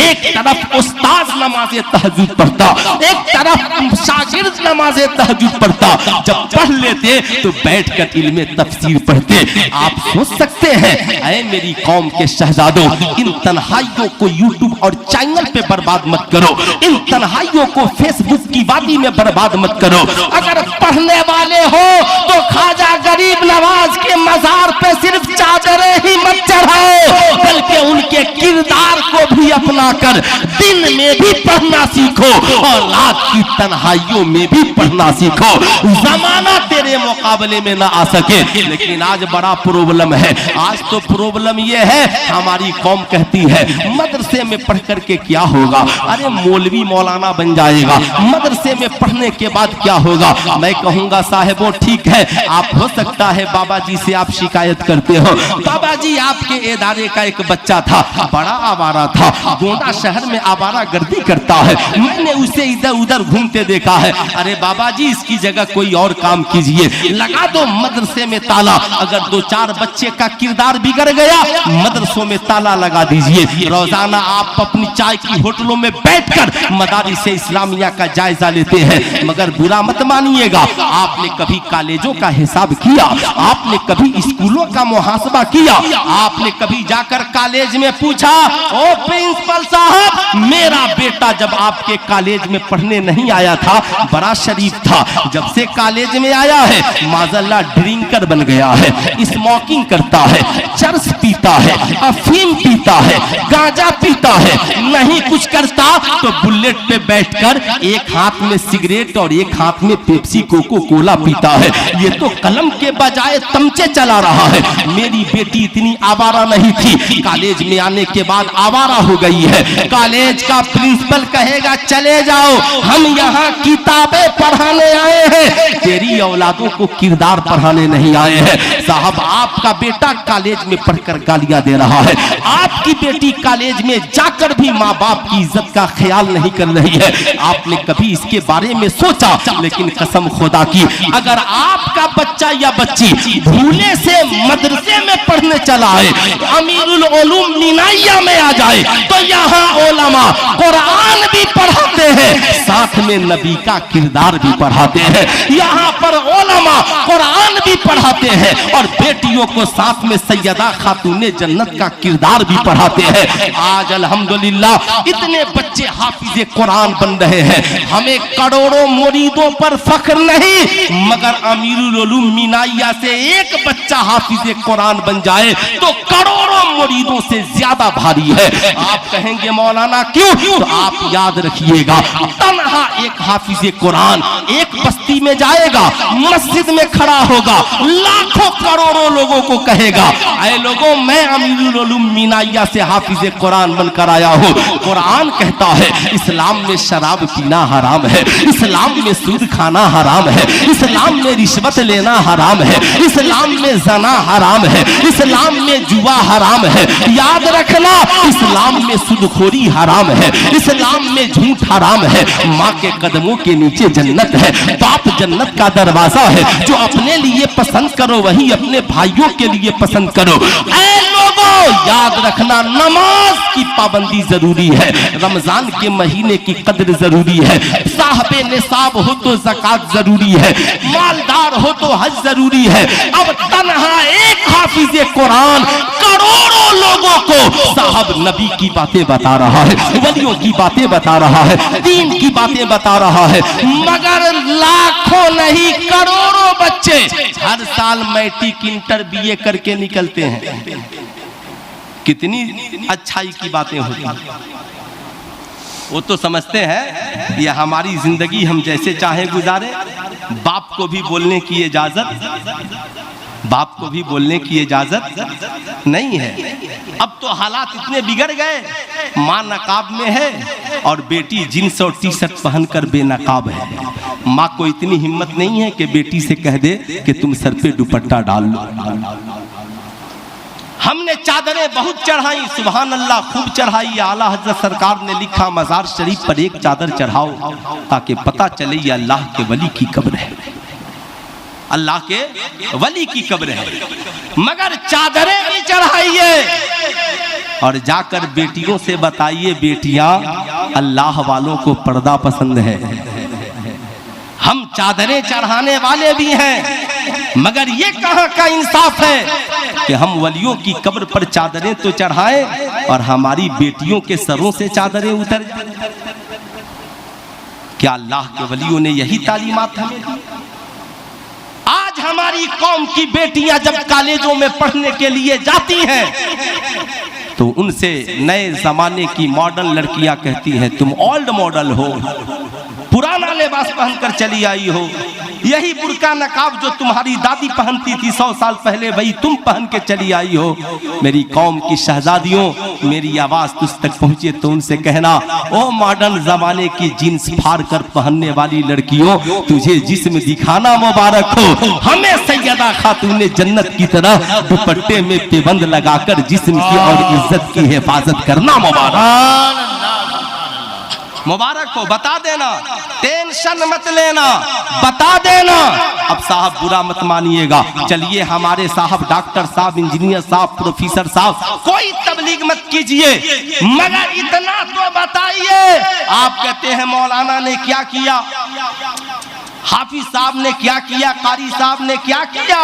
एक तरफ उस्ताद नमाज़े तहज्जुद पढ़ता, एक तरफ शागिर्द नमाज़े तहज्जुद पढ़ता। जब पढ़ लेते तो बैठकर इल्मे तफसीर पढ़ते। आप सोच सकते हैं, ऐ मेरी कौम के शहजादों, इन तन्हाइयों को यूट्यूब और चैनल पे बर्बाद मत करो, इन तन्हाइयों को फेसबुक की वादी में बर्बाद मत करो। अगर पढ़ने वाले हो तो ख्वाजा गरीब नवाज के मजार पे सिर्फ चादरें ही मत चढ़ाओ, बल्कि उनके किरदार को भी अपना कर दिन में भी पढ़ना सीखो और रात की तन्हाइयों में भी पढ़ना सीखो। जमाना तेरे मुकाबले में ना आ सके, लेकिन आज बड़ा प्रॉब्लम है। आज तो प्रॉब्लम यह है, हमारी कौम कहती है मदरसे में पढ़ करके क्या होगा। अरे मौलवी मौलाना बन जाएगा, मदरसे में पढ़ने के बाद क्या होगा। मैं कहूंगा साहिबों ठीक है, आप हो सकता है बाबा जी से आप शिकायत करते हो, बाबा जी आपके इदारे का एक बच्चा था, बड़ा आवारा था, गोंडा शहर में आवारा गर्दी करता है, मैंने उसे इधर उधर घूमते देखा है। अरे बाबा जी इसकी जगह कोई और काम कीजिए। दीजिए, लगा दो मदरसे में ताला। अगर 2-4 बच्चे का किरदार बिगड़ गया, मदरसों में ताला लगा दीजिए। रोजाना आप अपनी चाय की होटलों में बैठकर मदारिस इस्लामिया का जायजा लेते हैं, मगर बुरा मत मानिएगा, आपने कभी कॉलेजों का हिसाब किया? आपने कभी स्कूलों का मुहासबा किया? आपने कभी जाकर कॉलेज में पूछा, ओ प्रिंसिपल साहब, मेरा बेटा जब आपके कॉलेज में पढ़ने नहीं आया था, बड़ा शरीफ था, जब से कॉलेज में आया है माज़अल्लाह ड्रिंकर बन गया है, स्मोकिंग करता है, चरस पीता है, अफीम पीता है, गांजा पीता है, नहीं कुछ करता तो बुलेट पे बैठकर एक हाथ में सिगरेट और एक हाथ में पेप्सी कोको कोला पीता है। ये तो कलम के बजाय तमचे चला रहा है। मेरी बेटी इतनी आवारा नहीं थी, कॉलेज में आने के बाद आवारा हो गई है। कॉलेज का प्रिंसिपल कहेगा चले जाओ, हम यहाँ किताबें पढ़ाने आए हैं, तेरी औलादों को किरदार पढ़ाने नहीं आए हैं। साहब, आपका बेटा कॉलेज में पढ़कर गालियां दे रहा है, आपकी बेटी कॉलेज में जाकर भी माँ बाप की इज्जत का ख्याल नहीं कर रही है। आपने कभी इसके बारे में सोचा? लेकिन कसम खुदा की, अगर आपका बच्चा या बच्ची भूले से मदरसे में पढ़ने चला है, अमीरुल उलूम मीनाइया में आ जाए, तो यहाँ उलमा कुरान भी पढ़ाते हैं, साथ में नबी का किरदार भी पढ़ाते हैं। यहाँ पर उलमा कुरान भी पढ़ाते हैं और बेटियों को साथ में सैयदा खातूने जन्नत का किरदार भी पढ़ाते हैं। आज अल्हम्दुलिल्लाह इतने बच्चे हाफिज़े कुरान बन रहे हैं। हमें करोड़ों मुरीदों पर फख्र नहीं, मगर अमीरुल उलूम मीनाइया से एक बच्चा हाफिज़े कुरान बन जाए तो करोड़ों मुरीदों से ज्यादा भारी है। आप कहेंगे मौलाना क्यों? तो आप याद रखिएगा, तन्हा एक हाफिज़े कुरान एक बस्ती में जाएगा, मस्जिद में खड़ा होगा, लाखों करोड़ों लोगों को कहेगा, ऐ लोगों, मैं अमीरुल उलूम मीनाइया से हाफिज़े कुरान बनकर आया हूँ। कुरान कहता है इस्लाम में शराब पीना हराम है, इस्लाम में सूद खाना हराम है, इस्लाम में रिश्वत लेना हराम है, इस्लाम में जना हराम है, इस्लाम में जुआ हराम है। याद रखना, इस्लाम में सूदखोरी हराम है, इस्लाम में झूठ हराम है। माँ के कदमों के नीचे जन्नत है, बाप जन्नत का दरवाजा है। जो अपने लिए पसंद करो वही अपने भाइयों के लिए पसंद करो। ऐ लोगों, याद रखना, नमाज की पाबंदी जरूरी है, रमजान के महीने की कद्र जरूरी है, साहबे निसाब हो तो ज़कात जरूरी है, मालदार हो तो हज जरूरी है। अब तन्हा एक हाफिज़े कुरान करोड़ों लोगों को साहब नबी की बातें बता रहा है, वलियों की बातें बता रहा है, दीन की बातें बता रहा है, मगर लाखों नहीं करोड़ों बच्चे हर साल मैट्रिक इंटर बीए करके निकलते हैं। कितनी अच्छाई की बातें होती हैं। वो तो समझते हैं ये हमारी जिंदगी हम जैसे चाहें गुजारे, बाप को भी बोलने की इजाजत, बाप को भी बोलने की इजाजत नहीं है। अब तो हालात इतने बिगड़ गए, माँ नकाब में है और बेटी जींस और टी शर्ट पहनकर बेनकाब है। माँ को इतनी हिम्मत नहीं है कि बेटी से कह दे कि तुम सर पे दुपट्टा डाल लो। हमने चादरें बहुत चढ़ाई, सुभान अल्लाह, खूब चढ़ाई। आला हज़रत सरकार ने लिखा, मज़ार शरीफ पर एक चादर चढ़ाओ ताकि पता चले ये अल्लाह के वली की कब्र है, अल्लाह के वली की कब्र है। मगर चादरें भी चढ़ाइए और जाकर बेटियों से बताइए, बेटियां, अल्लाह वालों को पर्दा पसंद है। हम चादरें चढ़ाने वाले भी हैं, मगर ये कहाँ का इंसाफ है कि हम वलियों की कब्र पर चादरें तो चढ़ाएं और हमारी बेटियों के सरों से चादरें उतर जाएं। क्या अल्लाह के वलियों ने यही तालीमात हमें दी? आज हमारी कौम की बेटियां जब कॉलेजों में पढ़ने के लिए जाती हैं तो उनसे नए जमाने की मॉडर्न लड़कियां कहती हैं, तुम ओल्ड मॉडल हो, पुराना लिबास पहनकर चली आई हो, यही बुर्का नकाब जो तुम्हारी दादी पहनती थी 100 साल पहले वही तुम पहन के चली आई हो। मेरी कौम की शहजादियों, मेरी आवाज तुझ तक पहुंचे तो उनसे कहना, ओ मॉडर्न जमाने की जीन्स फाड़ कर पहनने वाली लड़कियों, तुझे जिस्म दिखाना मुबारक हो, हमें सैयदा खातूने जन्नत की तरह दुपट्टे में पेबंद लगाकर जिस्म की और इज्जत की हिफाजत करना मुबारक। मुबारक हो, बता देना, टेंशन मत लेना, बता देना। अब साहब बुरा मत मानिएगा, चलिए हमारे साहब डॉक्टर साहब, इंजीनियर साहब, प्रोफेसर साहब, कोई तबलीग मत कीजिए, मगर इतना तो बताइए, आप कहते हैं मौलाना ने क्या किया, हाफिज साहब ने क्या किया, कारी साहब ने क्या किया।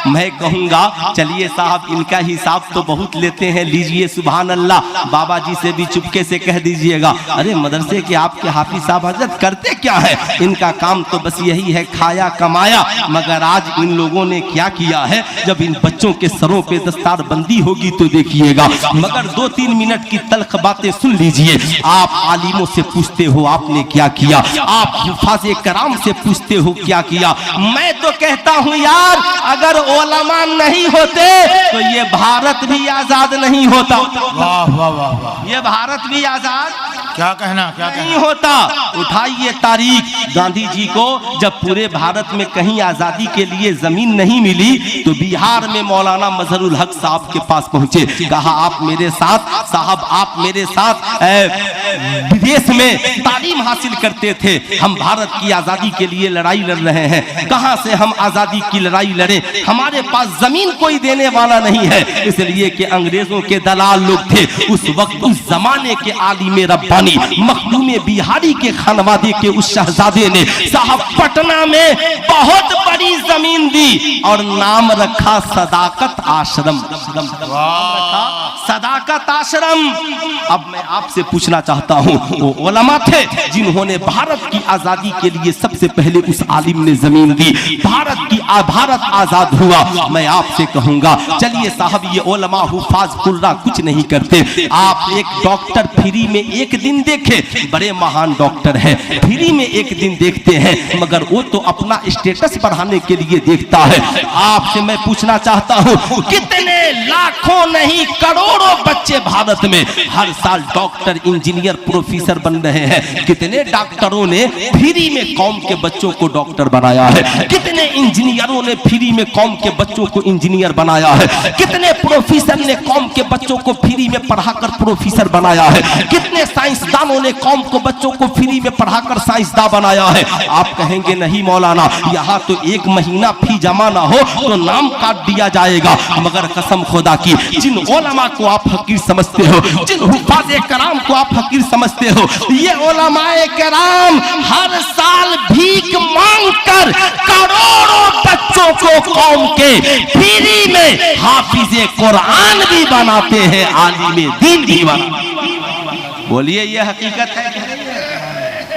मैं कहूंगा चलिए साहब इनका हिसाब तो बहुत लेते हैं, लीजिए सुभान अल्लाह। बाबा जी से भी चुपके से कह दीजिएगा, अरे मदरसे के आपके हाफिज साहब हजरत करते क्या है, इनका काम तो बस यही है खाया कमाया। मगर आज इन लोगों ने क्या किया है, जब इन बच्चों के सरों पे दस्तार बंदी होगी तो देखिएगा। मगर 2-3 मिनट की तल्ख बातें सुन लीजिए। आप आलिमों से पूछते हो आपने क्या किया, आप हुफ़ाज़े कराम से पूछते हो क्या किया। मैं तो कहता हूं यार, अगर उलमा नहीं होते तो ये भारत भी आजाद नहीं होता। वाह वाह वाह वाह, ये भारत भी आजाद क्या कहना, क्या नहीं होता। उठाइए तारीख, गांधी जी को जब पूरे भारत में कहीं आजादी के लिए जमीन नहीं मिली तो बिहार में मौलाना मजहरुल हक साहब के पास पहुंचे, कहा आप मेरे साथ, साहब आप मेरे साथ विदेश में तालीम हासिल करते थे, हम भारत की आजादी के लिए लड़ाई लड़ रहे हैं, कहां से हम आजादी की लड़ाई लड़े, हमारे पास जमीन कोई देने वाला नहीं है, इसलिए कि अंग्रेजों के दलाल लोग थे उस वक्त। उस जमाने के आलिम रब्बानी मखदूम बिहारी के खानवादे के उस शहजादे ने साहब पटना में बहुत बड़ी जमीन दी और नाम रखा सदाकत आश्रम। सदाकत आश्रम। अब मैं आपसे पूछना चाहता हूं, वो उलमा थे जिन्होंने भारत की आजादी के लिए सबसे पहले उस आलिम ने जमीन दी, भारत आजाद हुआ। मैं आपसे कहूंगा चलिए साहब ये उलमा हुफाज कुर्रा कुछ नहीं करते। आप एक डॉक्टर फ्री में एक दिन देखे, बड़े महान डॉक्टर हैं, फ्री में एक दिन देखते हैं, मगर वो तो अपना स्टेटस बढ़ाने के लिए देखता है। आपसे मैं पूछना चाहता हूं, कितने लाखों नहीं करोड़ों बच्चे भारत में हर साल डॉक्टर, इंजीनियर, प्रोफेसर बन रहे हैं। कितने डॉक्टरों ने फ्री में कौम के बच्चों को डॉक्टर बनाया है, कितने इंजीनियरों ने फ्री में कौम के बच्चों को इंजीनियर बनाया है, कितने प्रोफेसर ने कौम के बच्चों को फ्री में पढ़ाकर प्रोफेसर बनाया है, कितने साइंसदानों ने कौम को बच्चों को फ्री में पढ़ाकर साइंसदान बनाया है। आप कहेंगे नहीं मौलाना यहाँ तो 1 महीना फी जमा ना हो तो नाम काट दिया जाएगा, मगर कसम खुदा की जिन उलमा को आप फकीर समझते हो, जिन हुफ़ाज़े कराम को आप फकीर समझते हो, ये उलमाए कराम हर साल भीख मांगकर करोड़ों बच्चों को कौम के फ्री में हाफिज़े कुरान भी बनाते हैं, आलिम दीन भी बनाते हैं। बोलिए ये हकीकत है,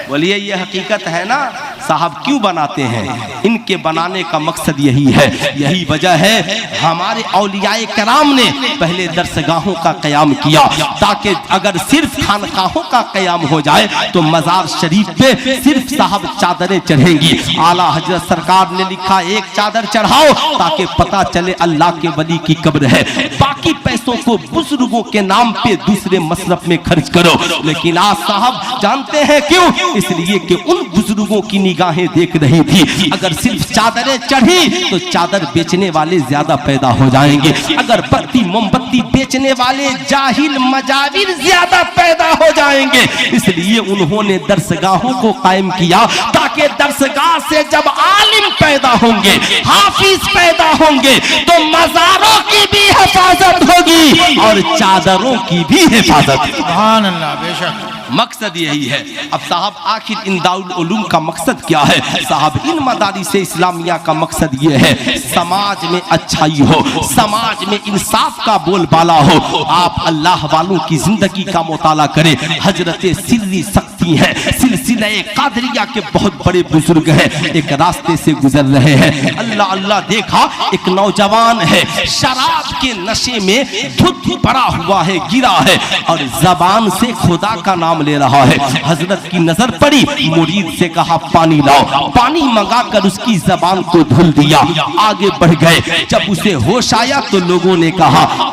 बोलिए ये हकीकत है ना साहब। क्यों बनाते हैं? इनके बनाने का मकसद यही है, यही वजह है हमारे औलियाए कराम ने पहले दरसगाहों का क़याम किया, ताकि अगर सिर्फ खानकाहों का क़याम हो जाए तो मज़ार शरीफ पे सिर्फ साहब चादरें चढ़ेंगी। आला हजरत सरकार ने लिखा एक चादर चढ़ाओ ताकि पता चले अल्लाह के वली की कब्र है, बाकी पैसों को बुजुर्गों के नाम पे दूसरे मसरफ में खर्च करो। लेकिन आज साहब जानते हैं क्यों? इसलिए कि उन बुजुर्गों की निगाहें देख रही थी, अगर सिर्फ चादरें चढ़ी तो चादर बेचने वाले ज्यादा पैदा हो जाएंगे, अगर बत्ती मोमबत्ती बेचने वाले जाहिल मजाविर ज्यादा पैदा हो जाएंगे। इसलिए उन्होंने दरसगाहों को कायम किया ताकि दरसगाह से जब आलिम पैदा होंगे, हाफिज पैदा होंगे तो मज़ारों की भी हिफाजत होगी और चादरों की भी हिफाजत। सुभान अल्लाह, बेशक मकसद यही है। अब साहब आखिर इन दारुल उलूम का मकसद क्या है? साहब इन मदारिस इस्लामिया का मकसद ये है समाज में अच्छाई हो, समाज में इंसाफ का बोलबाला हो। आप अल्लाह वालों की जिंदगी का मुताला करें। हजरत सिर्री सख्ती है, सिलसिला कादरिया के बहुत बड़े बुजुर्ग हैं, एक रास्ते से गुजर रहे हैं, अल्लाह अल्लाह देखा एक नौजवान है शराब के नशे में धुत पड़ा हुआ है, गिरा है और जबान से खुदा का नाम ले रहा है। हजरत की नजर पड़ी, मुरीद से कहा पानी लाओ, पानी मंगाकर उसकी जबान को धुल दिया, आगे बढ़ गए। जब उसे होश आया तो लोगों ने कहा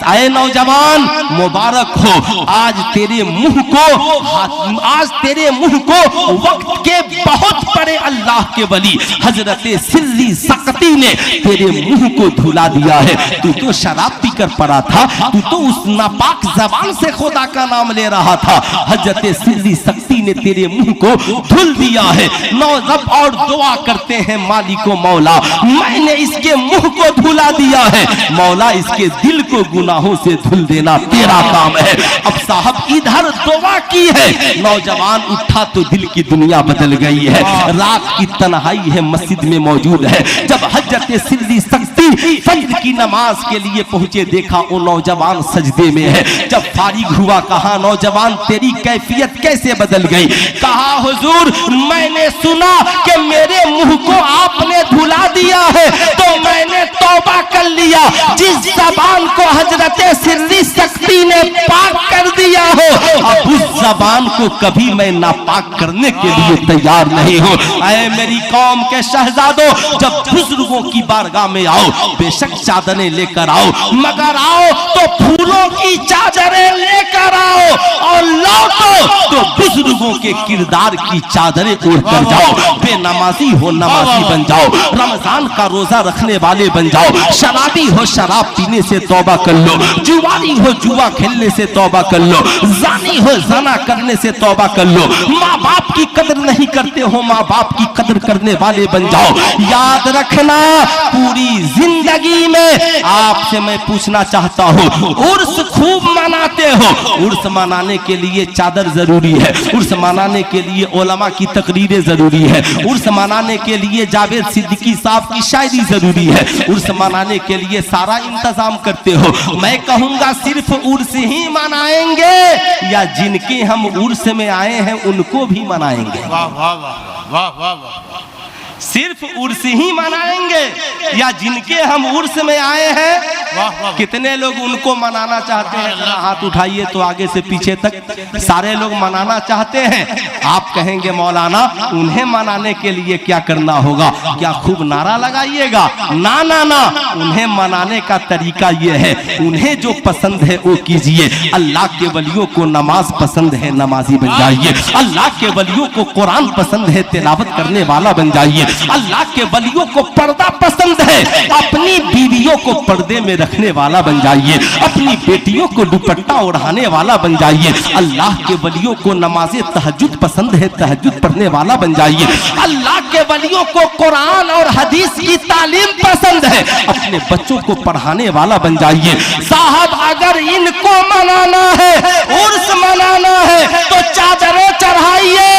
ऐ नौजवान मुबारक हो, आज तेरे मुंह को, आज तेरे मेरे मुंह को वक्त के बहुत बड़े अल्लाह के वली हजरत सिर्री सकती ने तेरे मुंह को धुला दिया है। तू तो शराब पीकर पड़ा था, तू तो उस नापाक जबान से खुदा का नाम ले रहा था। हजरत सिर्री सकती ने तेरे मुंह को धुल दिया है। नौजब और दुआ करते हैं मालिको मौला, मैंने इसके मुंह को धुला दिया है। मौला इसके दिल को गुनाहों से धुल देना तेरा काम है। अब साहब इधर दुआ की है, नौजवान उठा तो दिल की दुनिया बदल गई है। रात की तन्हाई है, मस्जिद में मौजूद है। जब हजरत सिर्री सकती फज्र की नमाज के लिए पहुंचे, देखा वो नौजवान सजदे में है। जब फारिग हुआ, कहा नौजवान तेरी कैफियत कैसे बदल गई? कहा हुजूर मैंने सुना कि मेरे मुंह को आपने धुला दिया है तो मैंने तौबा कर लिया। जिस जबान को हजरत सिर्री सकती ने पाक कर दिया हो, अब उस जबान को कभी मैं नापाक करने के लिए तैयार नहीं हूँ। ऐ मेरी कौम के शहजादों, जब बुजुर्गों की बारगाह में आओ बेशक चादरें लेकर आओ, मगर आओ तो फूलों की चादरें लेकर आओ और लौटो तो बुजुर्गों के किरदार की चादरें ओढ़कर जाओ। बेनमाजी हो नमाजी बन जाओ, रमजान का रोजा रखने वाले बन जाओ। शराबी हो शराब पीने से तौबा कर लो, जुआरी हो जुआ खेलने से तौबा कर लो, जानी हो जना करने से तौबा कर लो। माँ बाप की कदर नहीं करते हो, माँ बाप की कदर करने वाले बन जाओ। याद रखना पूरी जिंदगी में आपसे मैं पूछना चाहता हूँ, उर्स खूब मनाते हो, उर्स मनाने के लिए चादर जरूरी है, उर्स मनाने के लिए उलमा की तकरीरें जरूरी है, उर्स मनाने के लिए जावेद सिद्दीकी साहब की शायरी जरूरी है, उर्स मनाने के लिए सारा इंतजाम करते हो। मैं कहूंगा सिर्फ उर्स ही मनाएंगे या जिनके हम उर्स में आए हैं उनको भी मनाएंगे? वाह वाह वाह वाह वाह वाह। सिर्फ उर्स ही मनाएंगे या जिनके हम उर्स में आए हैं? वाह वाह। कितने लोग उनको मनाना चाहते हैं? जरा हाथ उठाइए तो आगे से पीछे तक सारे लोग मनाना चाहते हैं। आप कहेंगे मौलाना उन्हें मनाने के लिए क्या करना होगा? क्या खूब नारा लगाइएगा? ना ना ना, उन्हें मनाने का तरीका ये है, उन्हें जो पसंद है वो कीजिए। अल्लाह के वलियों को नमाज पसंद है, नमाजी बन जाइए। अल्लाह के वलियों को कुरान पसंद है, तिलावत करने वाला बन जाइए। अल्लाह के वलियों को पर्दा पसंद है, अपनी बीवियों को पर्दे में रखने वाला बन जाइए। अपनी बेटियों को दुपट्टा ओढ़ाने वाला बन जाइए। अल्लाह के वलियों को नमाज़े तहज्जुद पसंद है, तहज्जुद पढ़ने वाला बन जाइए। अल्लाह के वलियों को कुरान और हदीस की तालीम पसंद है, अपने बच्चों को पढ़ाने वाला बन जाइए। साहब अगर इनको मनाना है, उर्स मनाना है तो चादरें चढ़ाइए,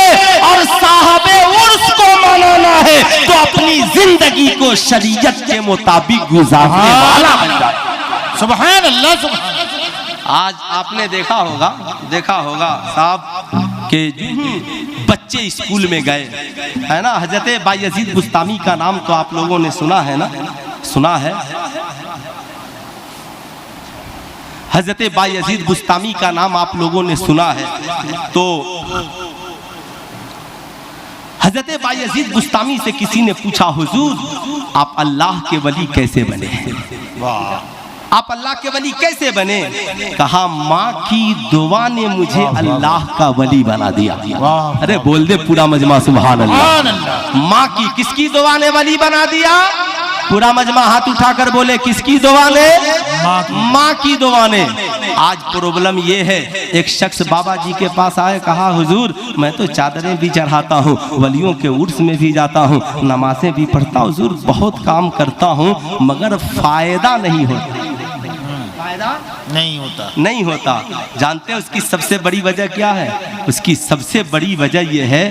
और साहबे उर्स को मनाना है तो अपनी जिंदगी को शरीयत के मुताबिक गुजारने वाला बन जाए। सुभान अल्लाह सुभान अल्लाह। आज आपने देखा होगा साहब के बच्चे स्कूल में गए है ना। हजरत बायजीद बुस्तामी का नाम तो आप लोगों ने सुना है ना, सुना है। हजरत बायजीद बुस्तामी का नाम आप लोगों ने सुना है। तो हजरत बायजीद बुस्तामी से किसी ने पूछा, हुजूर आप अल्लाह के वली कैसे बने? आप अल्लाह के वली कैसे बने? कहा माँ की दुआ ने मुझे अल्लाह का वली बना दिया। अरे बोल दे पूरा मजमा सुभान अल्लाह। माँ की किसकी दुआ ने वली बना दिया? पूरा मजमा हाथ उठाकर बोले किसकी दुआ ने? माँ की दुआ ने। आज प्रॉब्लम ये है, एक शख्स बाबा जी के पास आए, कहा हुजूर मैं तो चादरें भी चढ़ाता हूँ, वलियों के उर्स में भी जाता हूँ, नमाजें भी पढ़ता हूँ, हुजूर बहुत काम करता हूँ, मगर फायदा नहीं होता। फायदा नहीं होता। जानते हैं उसकी सबसे बड़ी वजह क्या है? उसकी सबसे बड़ी वजह यह है,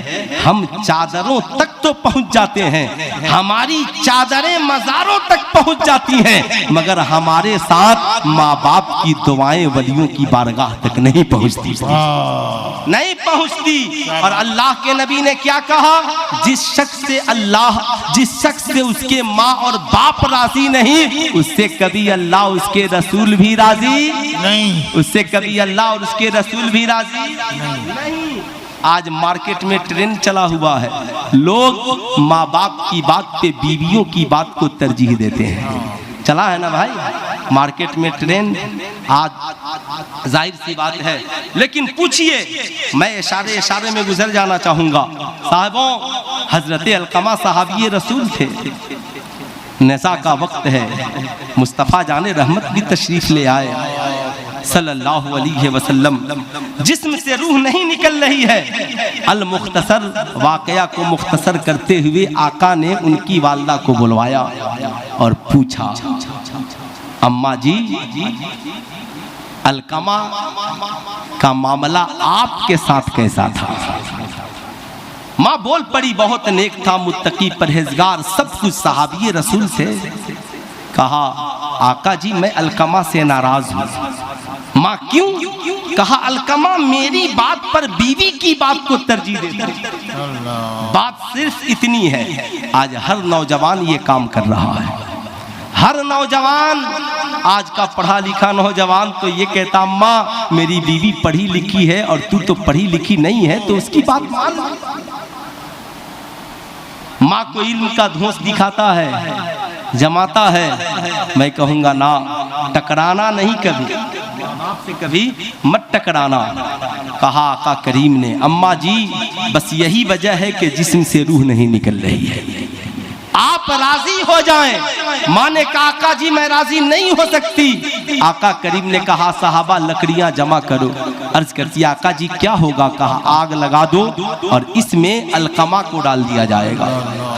हम चादरों तक तो पहुंच जाते हैं, हमारी चादरें मज़ारों तक पहुंच जाती हैं, मगर हमारे साथ माँ बाप की दुआएं वलियों की बारगाह तक नहीं पहुंचती, नहीं पहुंचती। और अल्लाह के नबी ने क्या कहा? जिस शख्स से उसके माँ और बाप राजी नहीं, उससे कभी अल्लाह उसके रसूल भी राजी नहीं, उससे कभी अल्लाह और उसके रसूल भी राजी नहीं। आज मार्केट में ट्रेंड चला हुआ है, लोग माँ बाप की बात पे बीवियों की बात को तरजीह देते हैं। चला है ना भाई मार्केट में ट्रेंड, आज जाहिर सी बात है, लेकिन पूछिए, मैं इशारे इशारे में गुजर जाना चाहूंगा। साहबों, हजरत अलकमा सहाबी रसूल थे। नज़ा का वक्त है, मुस्तफ़ा जाने रहमत भी तशरीफ ले आए सल्लल्लाहु अलैहि वसल्लम। जिस्म से रूह नहीं निकल रही है। अल मुख्तसर वाकया को मुख्तसर करते हुए आका ने उनकी वालदा को बुलवाया और पूछा, अम्मा जी, अलकमा का मामला आपके साथ कैसा था? माँ बोल पड़ी, बहुत नेक था, मुत्तकी, परहेजगार, सब कुछ सहाबी रसूल से। कहा, आका जी मैं अलकमा से नाराज हूँ। माँ क्यों? कहा, अलकमा मेरी बात पर बीवी की बात को तरजीह देता है। बात सिर्फ इतनी है, आज हर नौजवान ये काम कर रहा है। हर नौजवान आज का पढ़ा लिखा नौजवान तो ये कहता, अम्मा मेरी बीवी पढ़ी लिखी है और तू तो पढ़ी लिखी नहीं है, तो उसकी बात मान। माँ को इल्म का धौंस दिखाता है, जमाता है। मैं कहूँगा ना, टकराना नहीं कभी, आपसे कभी मत टकराना। कहा आका करीम ने, अम्मा जी बस यही वजह है कि जिस्म से रूह नहीं निकल रही है। आप राजी हो जाएं। माँ ने कहा, आका जी मैं राजी नहीं हो सकती। आका करीम ने कहा, साहबा लकड़ियां जमा करो। अर्ज करती, आका जी क्या होगा? कहा, आग लगा दो और इसमें अलकमा को डाल दिया जाएगा।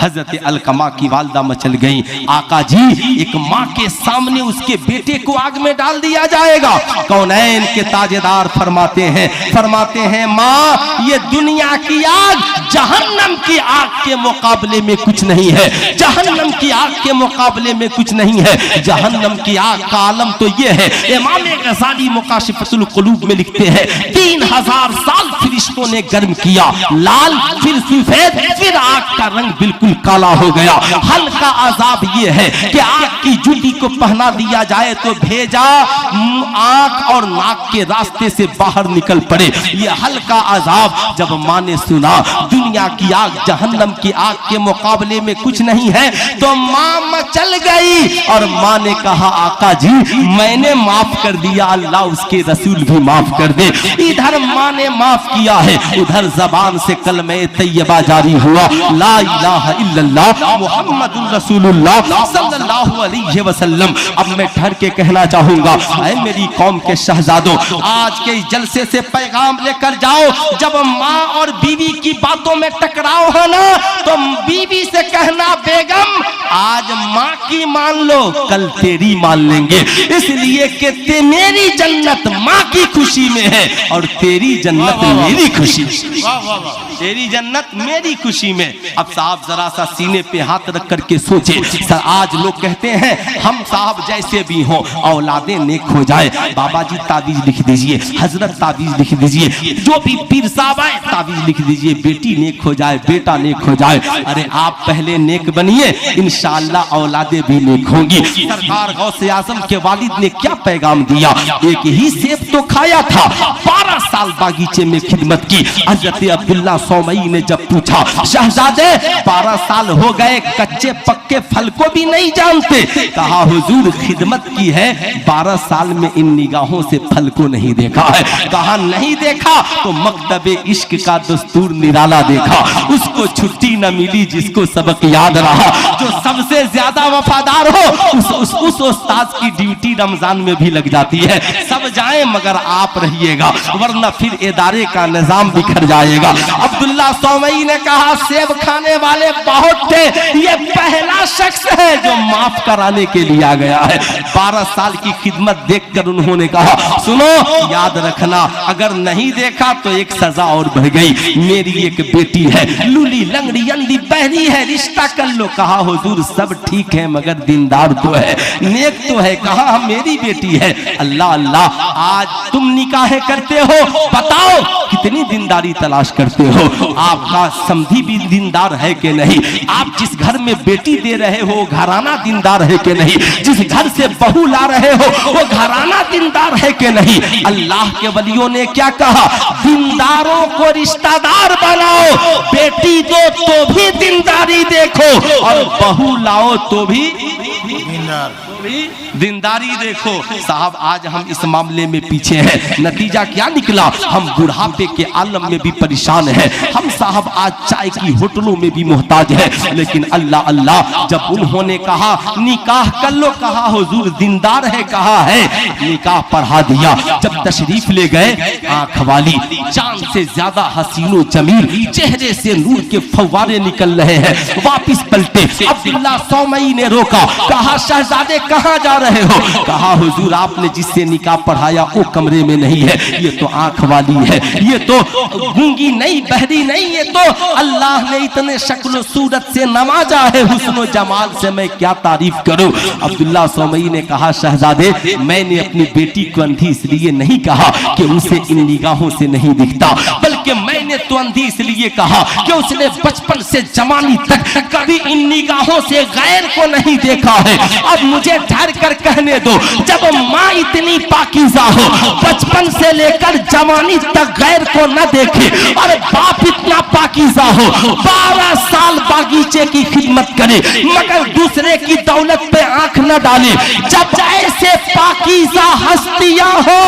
हजरत अलकमा की वालदा मचल गई। आका जी, एक माँ के सामने उसके बेटे को आग में डाल दिया जाएगा। कौनैन के ताजेदार फरमाते हैं, माँ ये दुनिया की आग जहन्नम की आग के मुकाबले में कुछ नहीं है। जहन्नम की आग के मुकाबले में कुछ नहीं है। जहन्नम की आग का आलम तो ये है, इमाम गज़ाली मुकाशिफतुल कुलूब में लिखते हैं, 3000 साल फरिश्तों ने गर्म किया, लाल फिर सफेद, फिर आग का रंग बिल्कुल काला हो गया। हल्का अजाब ये है कि आग की जूती को पहना दिया जाए तो भेजा आंख और नाक के रास्ते से बाहर निकल पड़े। ये हल्का अजाब जब माँ ने सुना दुनिया की आग जहन्नम की आग के मुकाबले में कुछ नहीं है, तो माँ मचल गई और माँ ने कहा, आका जी मैंने माफ कर दिया, अल्लाह उसके रसूल भी माफ कर दे। इधर माँ ने माफ किया है, उधर जबान से कलमे तैयबा जारी हुआ, ला इलाहा इल्लल्लाह मुहम्मदुर रसूलुल्लाह सल्लल्लाहु अलैहि वसल्लम। अब मैं ठहर के कहना चाहूंगा, ऐ मेरी कौम के शहजादों, आज के जलसे से पैगाम लेकर जाओ, जब माँ और बीवी की बातों में टकराव है ना, तो बीवी से कहना, बेगम आज माँ की मान लो, कल तेरी मान लेंगे, इसलिए कि मेरी जन्नत माँ की खुशी में है और तेरी जन्नत मेरी खुशी, तेरी जन्नत मेरी खुशी में। अब साहब जरा सा सीने पे हाथ रख करके सोचे, आज लोग कहते हैं हम साहब जैसे भी हो औलादे नेक हो जाए। बाबा जी ताबीज लिख दीजिए, हजरत ताबीज लिख दीजिए, जो भी पीर साहब आए ताबीज लिख दीजिए, बेटी नेक हो जाए, बेटा नेक हो जाए। अरे आप पहले नेक बनिए, इंशाअल्लाह औलादे भी नेक होंगी। सरकार गौसे आजम के वालिद ने क्या पैगाम दिया? एक ही सेब तो खाया था, 12 साल बागीचे में खिदमत की। हजरत अब्दुल्ला सौमई ने जब पूछा, शहजादे 12 साल हो गए, कच्चे पक्के फल को भी नहीं जानते। कहा, हुजूर खिदमत की है, 12 साल में इन निगाहों से फल को नहीं देखा है। कहा, नहीं देखा तो मकतबे इश्क का दस्तूर निराला देखा। उसको छुट्टी न मिली जिसको सबक याद रहा। जो सबसे ज्यादा वफादार हो उस उस्ताद की ड्यूटी रमजान में भी लग जाती है। सब जाएं मगर आप रहिएगा, वरना फिर इदारे का निजाम बिखर जाएगा। अब्दुल्ला सौमई ने कहा, सेब खाने वाले बहुत थे, ये पहला शख्स है जो माफ कराने के लिए आ गया है। 12 साल की खिदमत देखकर उन्होंने कहा, सुनो याद रखना, अगर नहीं देखा तो एक सजा और बढ़ गई। मेरी एक बेटी है, लूली लंगड़ी अंधी बहरी है, रिश्ता कर लो। कहा, हुजूर सब ठीक है मगर दीनदार तो है, नेक तो है। कहा, मेरी बेटी है। अल्लाह अल्लाह, आज तुम निकाहें करते हो, बताओ कितनी दीनदारी तलाश करते हो? आपका समधी भी दीनदार है कि नहीं? आप जिस घर में बेटी दे रहे हो घराना दीनदार है कि नहीं? जिस घर से बहू ला रहे हो वो घराना दीनदार है कि नहीं? अल्लाह के वलियों ने क्या कहा? दीनदारों को रिश्तेदार बनाओ, बेटी दो तो भी दीनदारी देखो और बहू लाओ तो भी दीनदार। दीनदारी देखो साहब, आज हम इस मामले में पीछे हैं। नतीजा क्या निकला, हम बुढ़ापे के आलम में भी परेशान हैं। हम साहब आज चाय की होटलों में भी मोहताज है। लेकिन अल्लाह अल्लाह, जब उन्होंने कहा निकाह कर लो, कहा हुजूर दीनदार है, कहा है निकाह पढ़ा दिया। जब तशरीफ ले गए, आंख वाली चांद से ज्यादा हसीनो जमील, चेहरे से नूर के फव्वारे निकल रहे हैं। वापिस पलटे, अब्दुल्ला सौमई ने रोका, कहा शहजादे कहाँ जा रहे हो? कहा हुजूर आपने जिससे निकाह पढ़ाया वो कमरे में नहीं है, ये तो आंख वाली है, ये तो गूंगी नहीं, बहरी नहीं, ये तो अल्लाह ने इतने शक्ल सूरत से नवाजा है, हुस्न जमाल से मैं क्या तारीफ करूं। अब्दुल्ला सौमई ने कहा शहजादे, मैंने अपनी बेटी को अंधी इसलिए नहीं कहा कि उसे इन निगाहों से नहीं दिखता, बल्कि मैंने तो अंधी इसलिए कहा कि उसने बचपन से जवानी तक कभी इन निगाहों से गैर को नहीं देखा है। अब मुझे ठहर कर कहने दो, जब माँ इतनी पाकीज़ा हो, बचपन से लेकर जवानी तक गैर को न देखे, और बाप इतना पाकीज़ा हो, 12 साल बागीचे की खिदमत करे मगर दूसरे की दौलत पे आंख न डाले, जब ऐसे पाकीज़ा हस्तियां हो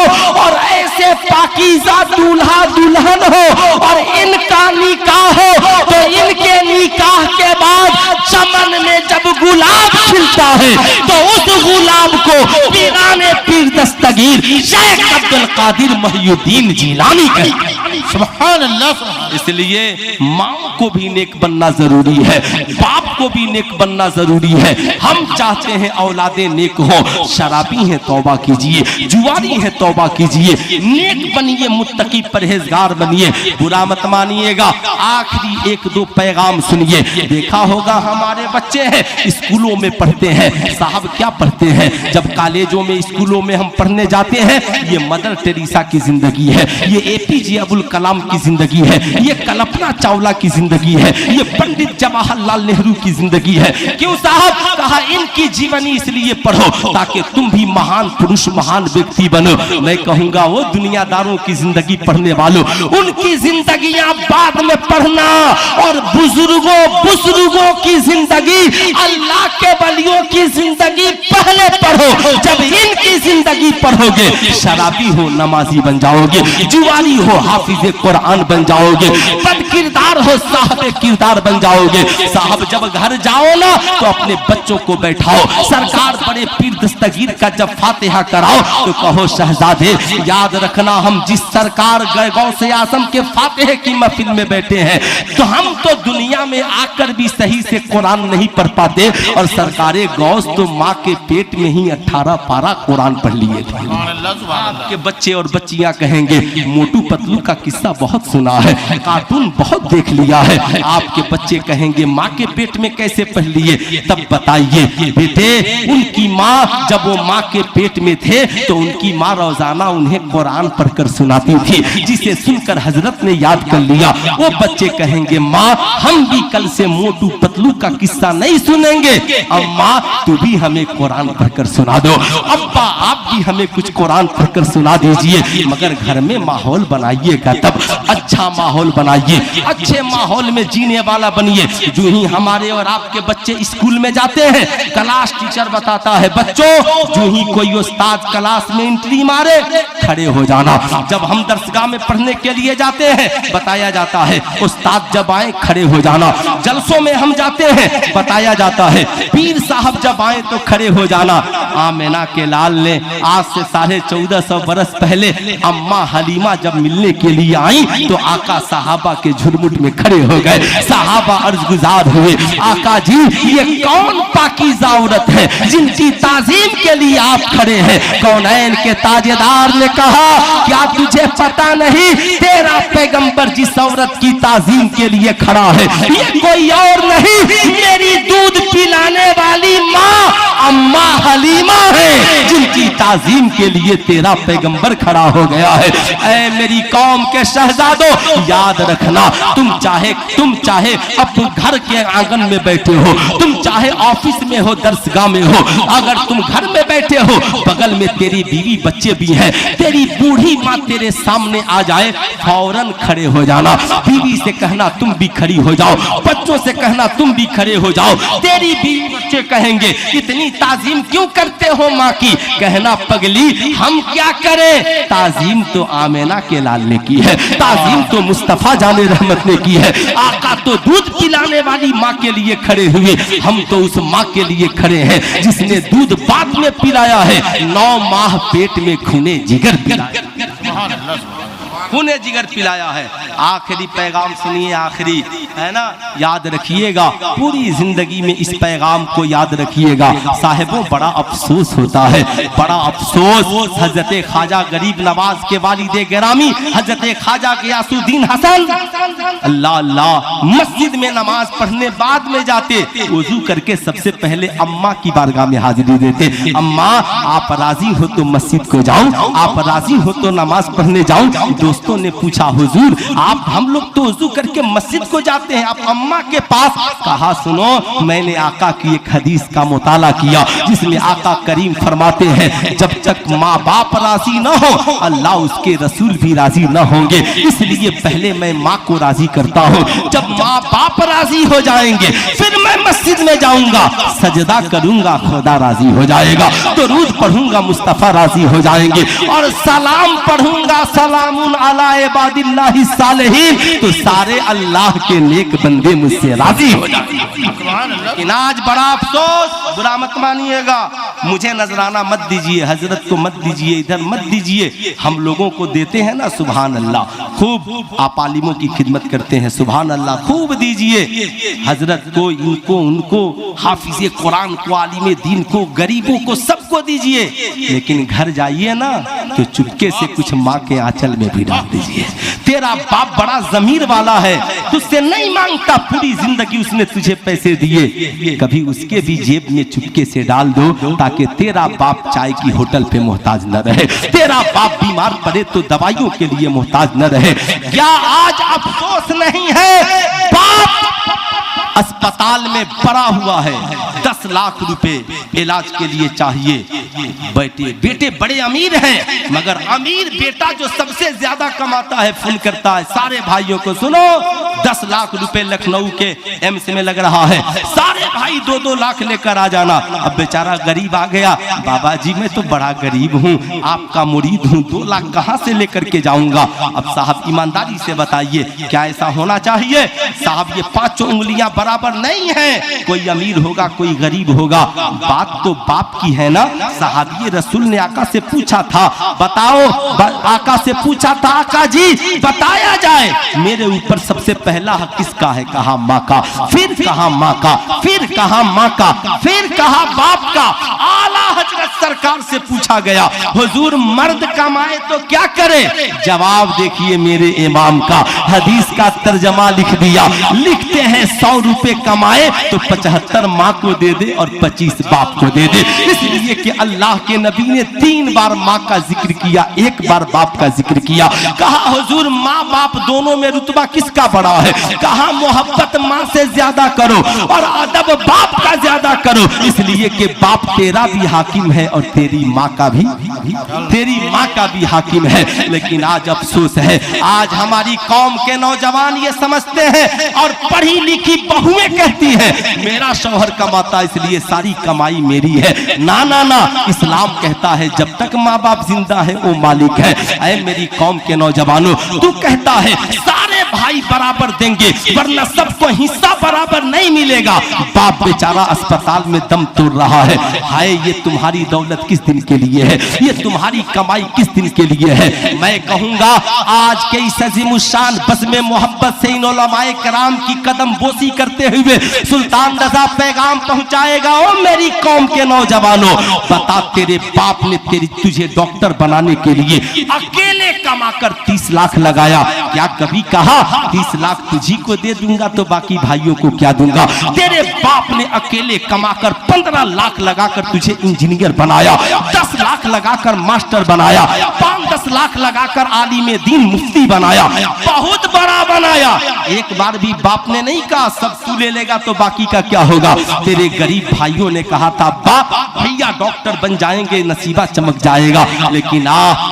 और ऐसे पाकीज़ा दूल्हा दुल्हन हो और इनका निकाह हो, तो इनके निकाह के बाद चमन में जब गुलाब खिलता है तो उस गुलाब को पीराने पीर दस्तगीर शेख अब्दुल कादिर महियुद्दीन जिलानी कहते हैं। सुभान अल्लाह, सुभान अल्लाह। इसलिए माँ को भी नेक बनना जरूरी है, बाप को भी नेक बनना जरूरी है। हम चाहते हैं औलादे नेक हो, शराबी हैं तौबा कीजिए, जुआरी हैं तौबा कीजिए, नेक बनिए, मुत्तकी परहेजगार बनिए, बुरा मत मानिएगा। आखिरी 1-2 पैगाम सुनिए। देखा होगा हमारे बच्चे हैं स्कूलों में पढ़ते हैं, साहब क्या पढ़ते हैं, जब कॉलेजों में स्कूलों में हम पढ़ने जाते हैं, ये मदर टेरेसा की जिंदगी है, ये एपीजे अब्दुल कलाम की जिंदगी है, ये कल्पना चावला की जिंदगी है, ये पंडित जवाहरलाल नेहरू की जिंदगी है। क्यों साहब? कहा इनकी जीवनी इसलिए पढ़ो ताकि तुम भी महान पुरुष, महान व्यक्ति बनो। मैं कहूंगा वो दुनियादारों की जिंदगी पढ़ने वालों, उनकी जिंदगियां बाद में पढ़ना, और बुजुर्गों की जिंदगी, अल्लाह के वलियों की जिंदगी पहले पढ़ो। जब इनकी जिंदगी पढ़ोगे, शराबी हो नमाजी बन जाओगे, जुआरी हो हाफिज कुरान बन जाओगे, बदकिरदार हो साहब किरदार बन जाओगे। साहब जब घर जाओ ना तो अपने बच्चों को बैठाओ, सरकार बड़े पीर दस्तगीर का जब फातिहा कराओ तो कहो शहजादे याद रखना, हम जिस सरकार गौसे आजम के फातिहे की महफिल में बैठे हैं, तो हम तो दुनिया में आकर भी सही से कुरान नहीं पढ़ पाते, और सरकारे गौस तो माँ के पेट में ही 18 पारा कुरान पढ़ लिए थे। आपके बच्चे और बच्चियां कहेंगे मोटू पतलू का किस्सा बहुत सुना है, कार्टून बहुत देख लिया है। आपके बच्चे कहेंगे माँ के पेट में कैसे पढ़ लिए? तब बताइए बेटे, उनकी माँ जब वो माँ के पेट में थे तो उनकी माँ रोजाना उन्हें कुरान पढ़कर सुनाती थी, जिसे सुनकर हजरत ने याद कर लिया। वो बच्चे कहेंगे माँ हम भी कल से मोटू पतलू का किस्सा नहीं सुनेंगे, अम्मा तू भी हमें कुरान पढ़कर सुना दो, अब्बा आप भी हमें कुछ कुरान पढ़कर सुना दीजिए। मगर घर में माहौल बनाइएगा, तब अच्छा माहौल बनाइए, अच्छे माहौल में जीने वाला बनिए। जो ही हमारे और आपके बच्चे स्कूल में जाते हैं, क्लास टीचर बताता है बच्चों, जो ही कोई उस्ताद क्लास में एंट्री मारे खड़े हो जाना। जब हम दरसगाह में पढ़ने के लिए जाते हैं, बताया जाता है उस्ताद जब आए खड़े हो जाना। जलसों में हम जाते हैं, बताया जाता है पीर साहब जब आए तो खड़े हो जाना। आमिना के लाल ने आज से 1450 बरस पहले अम्मा हलीमा जब मिलने के लिए आई तो आका साहबा के झुरमुट में खड़े हो गए। साहबा अर्ज गुजार हुए, आका जी ये कौन पाकीज़ा औरत है जिनकी ताजीम के लिए आप खड़े हैं? कौनैन के ताजेदार ने कहा क्या तुझे पता नहीं, तेरा पैगंबर जिस औरत की ताजीम के लिए खड़ा है ये कोई और नहीं, मेरी दूध पिलाने वाली माँ अम्मा हलीमा है, जिनकी ताजीम के लिए तेरा पैगंबर खड़ा हो गया है। ऐ मेरी कौम के शहजादों, याद रखना, तुम चाहे अपने घर के आंगन में बैठे हो, तुम चाहे ऑफिस में हो, दरसगाह में हो, अगर तुम घर में बैठे हो, बगल में तेरी बीवी बच्चे भी हैं, तेरी बूढ़ी माँ तेरे सामने आ जाए, फौरन खड़े हो जाना। बीवी से कहना तुम भी खड़ी हो जाओ, बच्चों से कहना तुम भी खड़े हो जाओ। तेरी बीवी बच्चे कहेंगे इतनी ताजीम क्यों करते हो माँ की? कहना पगली हम क्या करें, ताजीम तो आमेना के लाल ने की है, ताजीम तो मुस्तफा जाने रहमत ने की है। आका तो दूध पिलाने वाली माँ के लिए खड़े हुए, हम तो उस माँ के लिए खड़े हैं जिसने दूध बाद में पिलाया है, 9 माह पेट में खूने जिगर पिलाया, खूने जिगर पिलाया है। आखिरी पैगाम सुनिए, आखिरी है ना, याद रखिएगा, पूरी जिंदगी में इस पैगाम को याद रखिएगा। साहिबों बड़ा अफसोस होता है, बड़ा अफसोस। हजरत ख्वाजा गरीब नवाज के वालिदे गिरामी हजरत ख्वाजा गियासुद्दीन हसन अल्लाह अल्लाह मस्जिद में नमाज पढ़ने बाद में जाते, वजू करके सबसे पहले अम्मा की बारगाह में हाजिरी देते। अम्मा आप राजी हो तो मस्जिद को जाऊं, आप राजी हो तो नमाज पढ़ने जाऊं। दोस्तों ने पूछा हुजूर आप, हम लोग तो वजू करके मस्जिद को जाते हैं, आप अम्मा के पास? कहा सुनो, मैंने आका की एक हदीस का मुताला किया जिसमें आका करीम फरमाते हैं जब तक माँ बाप राजी न हो, अल्लाह उसके रसूल भी राजी न होंगे, इसलिए पहले मैं माँ को राजी करता हूँ। जब माँ बाप राजी हो जाएंगे फिर मैं मस्जिद में जाऊंगा, सजदा करूंगा, खुदा राजी हो जाएगा, दुरूद पढ़ूंगा, मुस्तफा राजी हो जाएंगे, और सलाम पढ़ूंगा, सलामुन अला इबादिल्लाहि सालिहीन, तो सारे अल्लाह के नेक बंदे मुझसे राजी हो जाएंगे। आज बड़ा अफसोस, बुरा मत मानिएगा, मुझे नजराना मत दीजिए, हजरत को मत दीजिए, इधर मत दीजिए, हम लोगों को देते हैं ना, सुभान अल्लाह, खूब आप आलिमों की खिदमत करते हैं, सुभान अल्लाह, खूब दीजिए, हजरत को, इनको, उनको, हाफिज़े कुरान को, आलिम दीन को, गरीबों को, सबको दीजिए, लेकिन घर जाइए ना तो चुपके से कुछ माँ के आंचल में भी डाल दीजिए। तेरा बाप बड़ा जमीर वाला है, तुझसे नहीं मांगता, पूरी जिंदगी उसने तुझे पैसे दिए, कभी उसके भी जेब में चुपके से डाल दो ताकि तेरा बाप चाय की होटल पे मोहताज न रहे, तेरा बाप बीमार पड़े तो दवाइयों के लिए मोहताज न रहे। क्या आज अफसोस नहीं है, बाप अस्पताल में पड़ा हुआ है, 10 लाख रुपए इलाज के लिए चाहिए, बेटे बड़े अमीर हैं, मगर अमीर बेटा जो सबसे ज्यादा कमाता है फोन करता है सारे भाइयों को, सुनो 10 लाख रुपए लखनऊ के एम्स में लग रहा है, सारे भाई 2-2 लाख लेकर आ जाना। अब बेचारा गरीब आ गया, बाबा जी मैं तो बड़ा गरीब हूँ, आपका मुरीद हूँ, 2 लाख कहाँ से लेकर के जाऊंगा? अब साहब ईमानदारी से बताइए क्या ऐसा होना चाहिए? साहब ये 5 उंगलियां बराबर नहीं है, कोई अमीर होगा कोई गरीब होगा, बात तो बाप की है ना। सहाबी रसूल ने आका से पूछा था, बताओ, आका से पूछा था, आका जी बताया जाए मेरे ऊपर सबसे पहला हक किसका है? कहा माँ का, फिर कहा माँ का, फिर कहा माँ का, फिर कहा बाप का। आला हजरत सरकार से पूछा गया, हुजूर मर्द कमाए तो क्या करे? जवाब देखिए मेरे इमाम का, हदीस का तर्जमा लिख दिया, लिखते हैं 100 रुपए कमाए तो 75 माँ को दे दे और 25 बाप को दे दे, इसलिए कि अल्लाह के नबी ने 3 बार माँ का जिक्र किया, 1 बार बाप का जिक्र किया। कहा हुजूर माँ बाप दोनों में रुतबा किसका बड़ा है? कहा मोहब्बत माँ से ज्यादा करो और अदब बाप का ज्यादा करो, इसलिए कि बाप तेरा भी हाकिम है और तेरी माँ का भी हाकिम है। लेकिन आज अफसोस है, आज हमारी कौम के नौजवान ये समझते हैं और पढ़ी लिखी बहुएं कहती हैं मेरा शौहर कमाता इसलिए सारी कमाई मेरी है। ना ना ना, इस्लाम कहता है जब तक माँ बाप जिंदा है वो मालिक है। ऐ मेरी कौम के नौजवानों, तू कहता है सारे भाई बराबर देंगे वरना सबको हिस्सा बराबर नहीं मिलेगा, बाप बेचारा अस्पताल में दम तोड़ रहा है, हाय ये तुम्हारी दौलत किस दिन के लिए है? ये तुम्हारी कमाई किस दिन के लिए है? मैं कहूंगा आज के इस अज़ीमुश्शान बस में मोहब्बत से इन उलमाए कराम की कदम बोसी करते हुए सुल्तान रजा पैगाम पहुंचाएगा। ओ मेरी कौम के नौजवानों, बता तेरे बाप ने तुझे डॉक्टर बनाने के लिए अकेले कमाकर 30 लाख लगाया, क्या कभी कहा 30 लाख तुझी को दे दूंगा तो बाकी भाइयों को क्या दूंगा। तेरे बाप ने अकेले कमाकर 15 लाख लगाकर तुझे इंजीनियर बनाया, 10 लाख लगाकर मास्टर बनाया, 5-10 लाख लगाकर आलिम दीन मुफ्ती बनाया, बहुत बड़ा बनाया। एक बार भी बाप ने नहीं कहा सब तू ले लेगा तो बाकी का क्या होगा। तेरे गरीब भाइयों ने कहा था बाप भैया डॉक्टर बन जाएंगे, नसीबा चमक जाएगा, लेकिन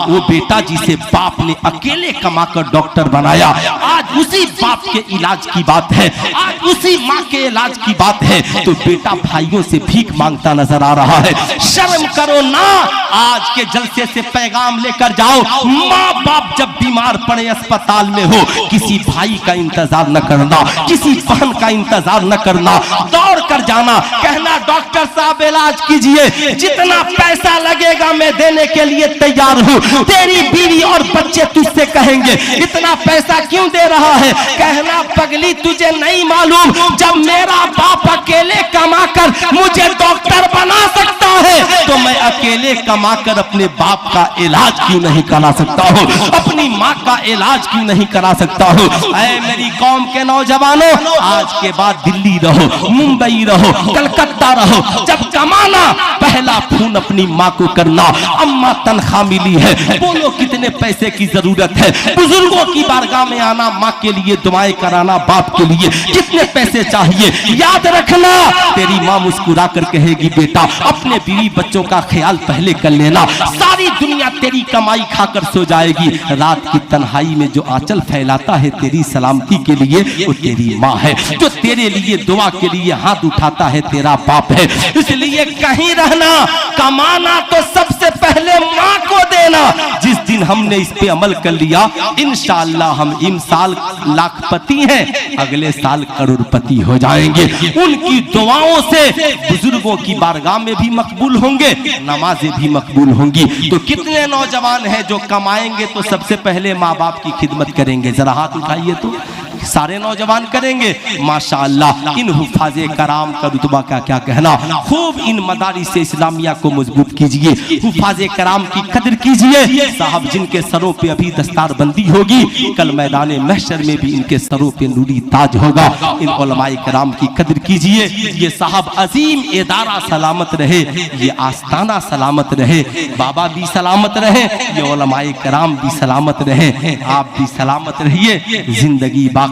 वो बेटा जिसे बाप ने अकेले कमाकर डॉक्टर बनाया, आज उसी बाप के इलाज की बात है, आज उसी माँ के इलाज की बात है, तो बेटा भाइयों से भीख मांगता नजर आ रहा है। शर्म करो ना। आज के जलसे से पैगाम लेकर जाओ, माँ बाप जब बीमार पड़े अस्पताल में हो, किसी भाई का इंतजार न करना, किसी बहन का इंतजार न करना, दौड़ कर जाना, कहना डॉक्टर साहब इलाज कीजिए, जितना पैसा लगेगा मैं देने के लिए तैयार हूँ। तेरी बीवी और बच्चे तुझसे कहेंगे इतना पैसा क्यों दे रहा है, कहना पगली तुझे नहीं मालूम, जब मेरा बाप अकेले कमाकर मुझे डॉक्टर बना सकता है तो मैं अकेले कमाकर अपने बाप का इलाज क्यों नहीं करा सकता हूँ, अपनी माँ का इलाज क्यों नहीं करा सकता हूँ। ऐ मेरी कौम के नौजवानों, आज के बाद दिल्ली रहो, मुंबई रहो, कलकत्ता रहो, जब कमाना पहला फोन अपनी माँ को करना, अम्मा तनख्वाह मिली है, बोलो कितने पैसे की जरूरत है, बुजुर्गों की बारगाह में आना, माँ के लिए दुआएं कराना, बाप के लिए कितने पैसे चाहिए, याद रखना। तेरी माँ मुस्कुरा कर कहेगी बेटा अपने बीवी बच्चों का ख्याल पहले कर लेना, सारी दुनिया तेरी कमाई खाकर सो जाएगी। रात की तन्हाई में जो आंचल फैलाता है तेरी सलामती के लिए वो तेरी माँ है, जो तेरे लिए दुआ के लिए हाथ उठाता है तेरा बाप है। इसलिए कहीं रहना, कमाना तो सबसे पहले माँ को देना। जिस दिन हमने इस पे अमल कर लिया इंशाअल्लाह हम इन साल लाखपति हैं, अगले साल करोड़पति हो जाएंगे। उनकी दुआओं से बुजुर्गों की बारगाह में भी मकबूल होंगे, नमाजें भी मकबूल होंगी। तो कितने नौजवान हैं जो कमाएंगे तो सबसे पहले माँ बाप की खिदमत करेंगे, जरा हाथ उठाइए तो सारे नौजवान करेंगे। माशाअल्लाह इन हुफाजे कराम का रुतबा का क्या कहना। खूब इन मदारिस इस्लामिया को मजबूत कीजिए, हुफाजे कराम की कदर कीजिए। साहब जिनके सरों पे अभी दस्तार बंदी होगी, कल मैदान महशर में भी इनके सरों पे नूरी ताज होगा। इन उलमाए कराम की कदर कीजिए। ये साहब अजीम इदारा सलामत रहे, ये आस्ताना सलामत रहे, बाबा भी सलामत रहे, ये उलमाए कराम भी सलामत रहे, आप भी सलामत रहिए। जिंदगी बाकी,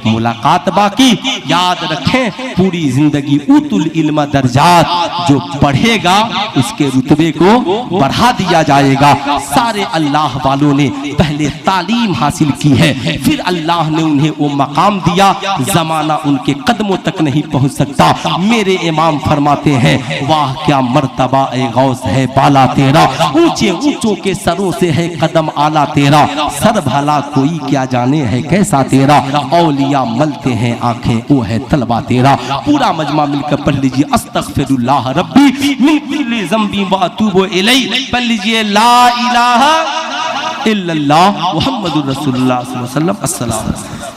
मुलाकात बाकी। याद रखें पूरी जिंदगी उतुल इल्म दर्जात, जो पढ़ेगा उसके रुतबे को बढ़ा दिया जाएगा। सारे अल्लाह वालों ने पहले तालीम हासिल की है, फिर अल्लाह ने उन्हें वो मकाम दिया, जमाना उनके कदमों तक नहीं पहुंच सकता। मेरे इमाम फरमाते हैं वाह क्या मर्तबा ए गौस है बाला तेरा, ऊंचे ऊंचों के सरों से है कदम आला तेरा, सर भला कोई क्या जाने है कैसा तेरा, औलिया मलते हैं आंखें वो है तलवा तेरा। पूरा मजमा मिलकर पढ़ लीजिए अस्तगफिरुल्लाह रब्बी मिन कुल्ली ज़ंबी व अतूबु इलैहि। पढ़ लीजिए ला इलाहा इल्लल्लाह मुहम्मदुर रसूलुल्लाह सल्लल्लाहु अलैहि वसल्लम। अस्सलाम।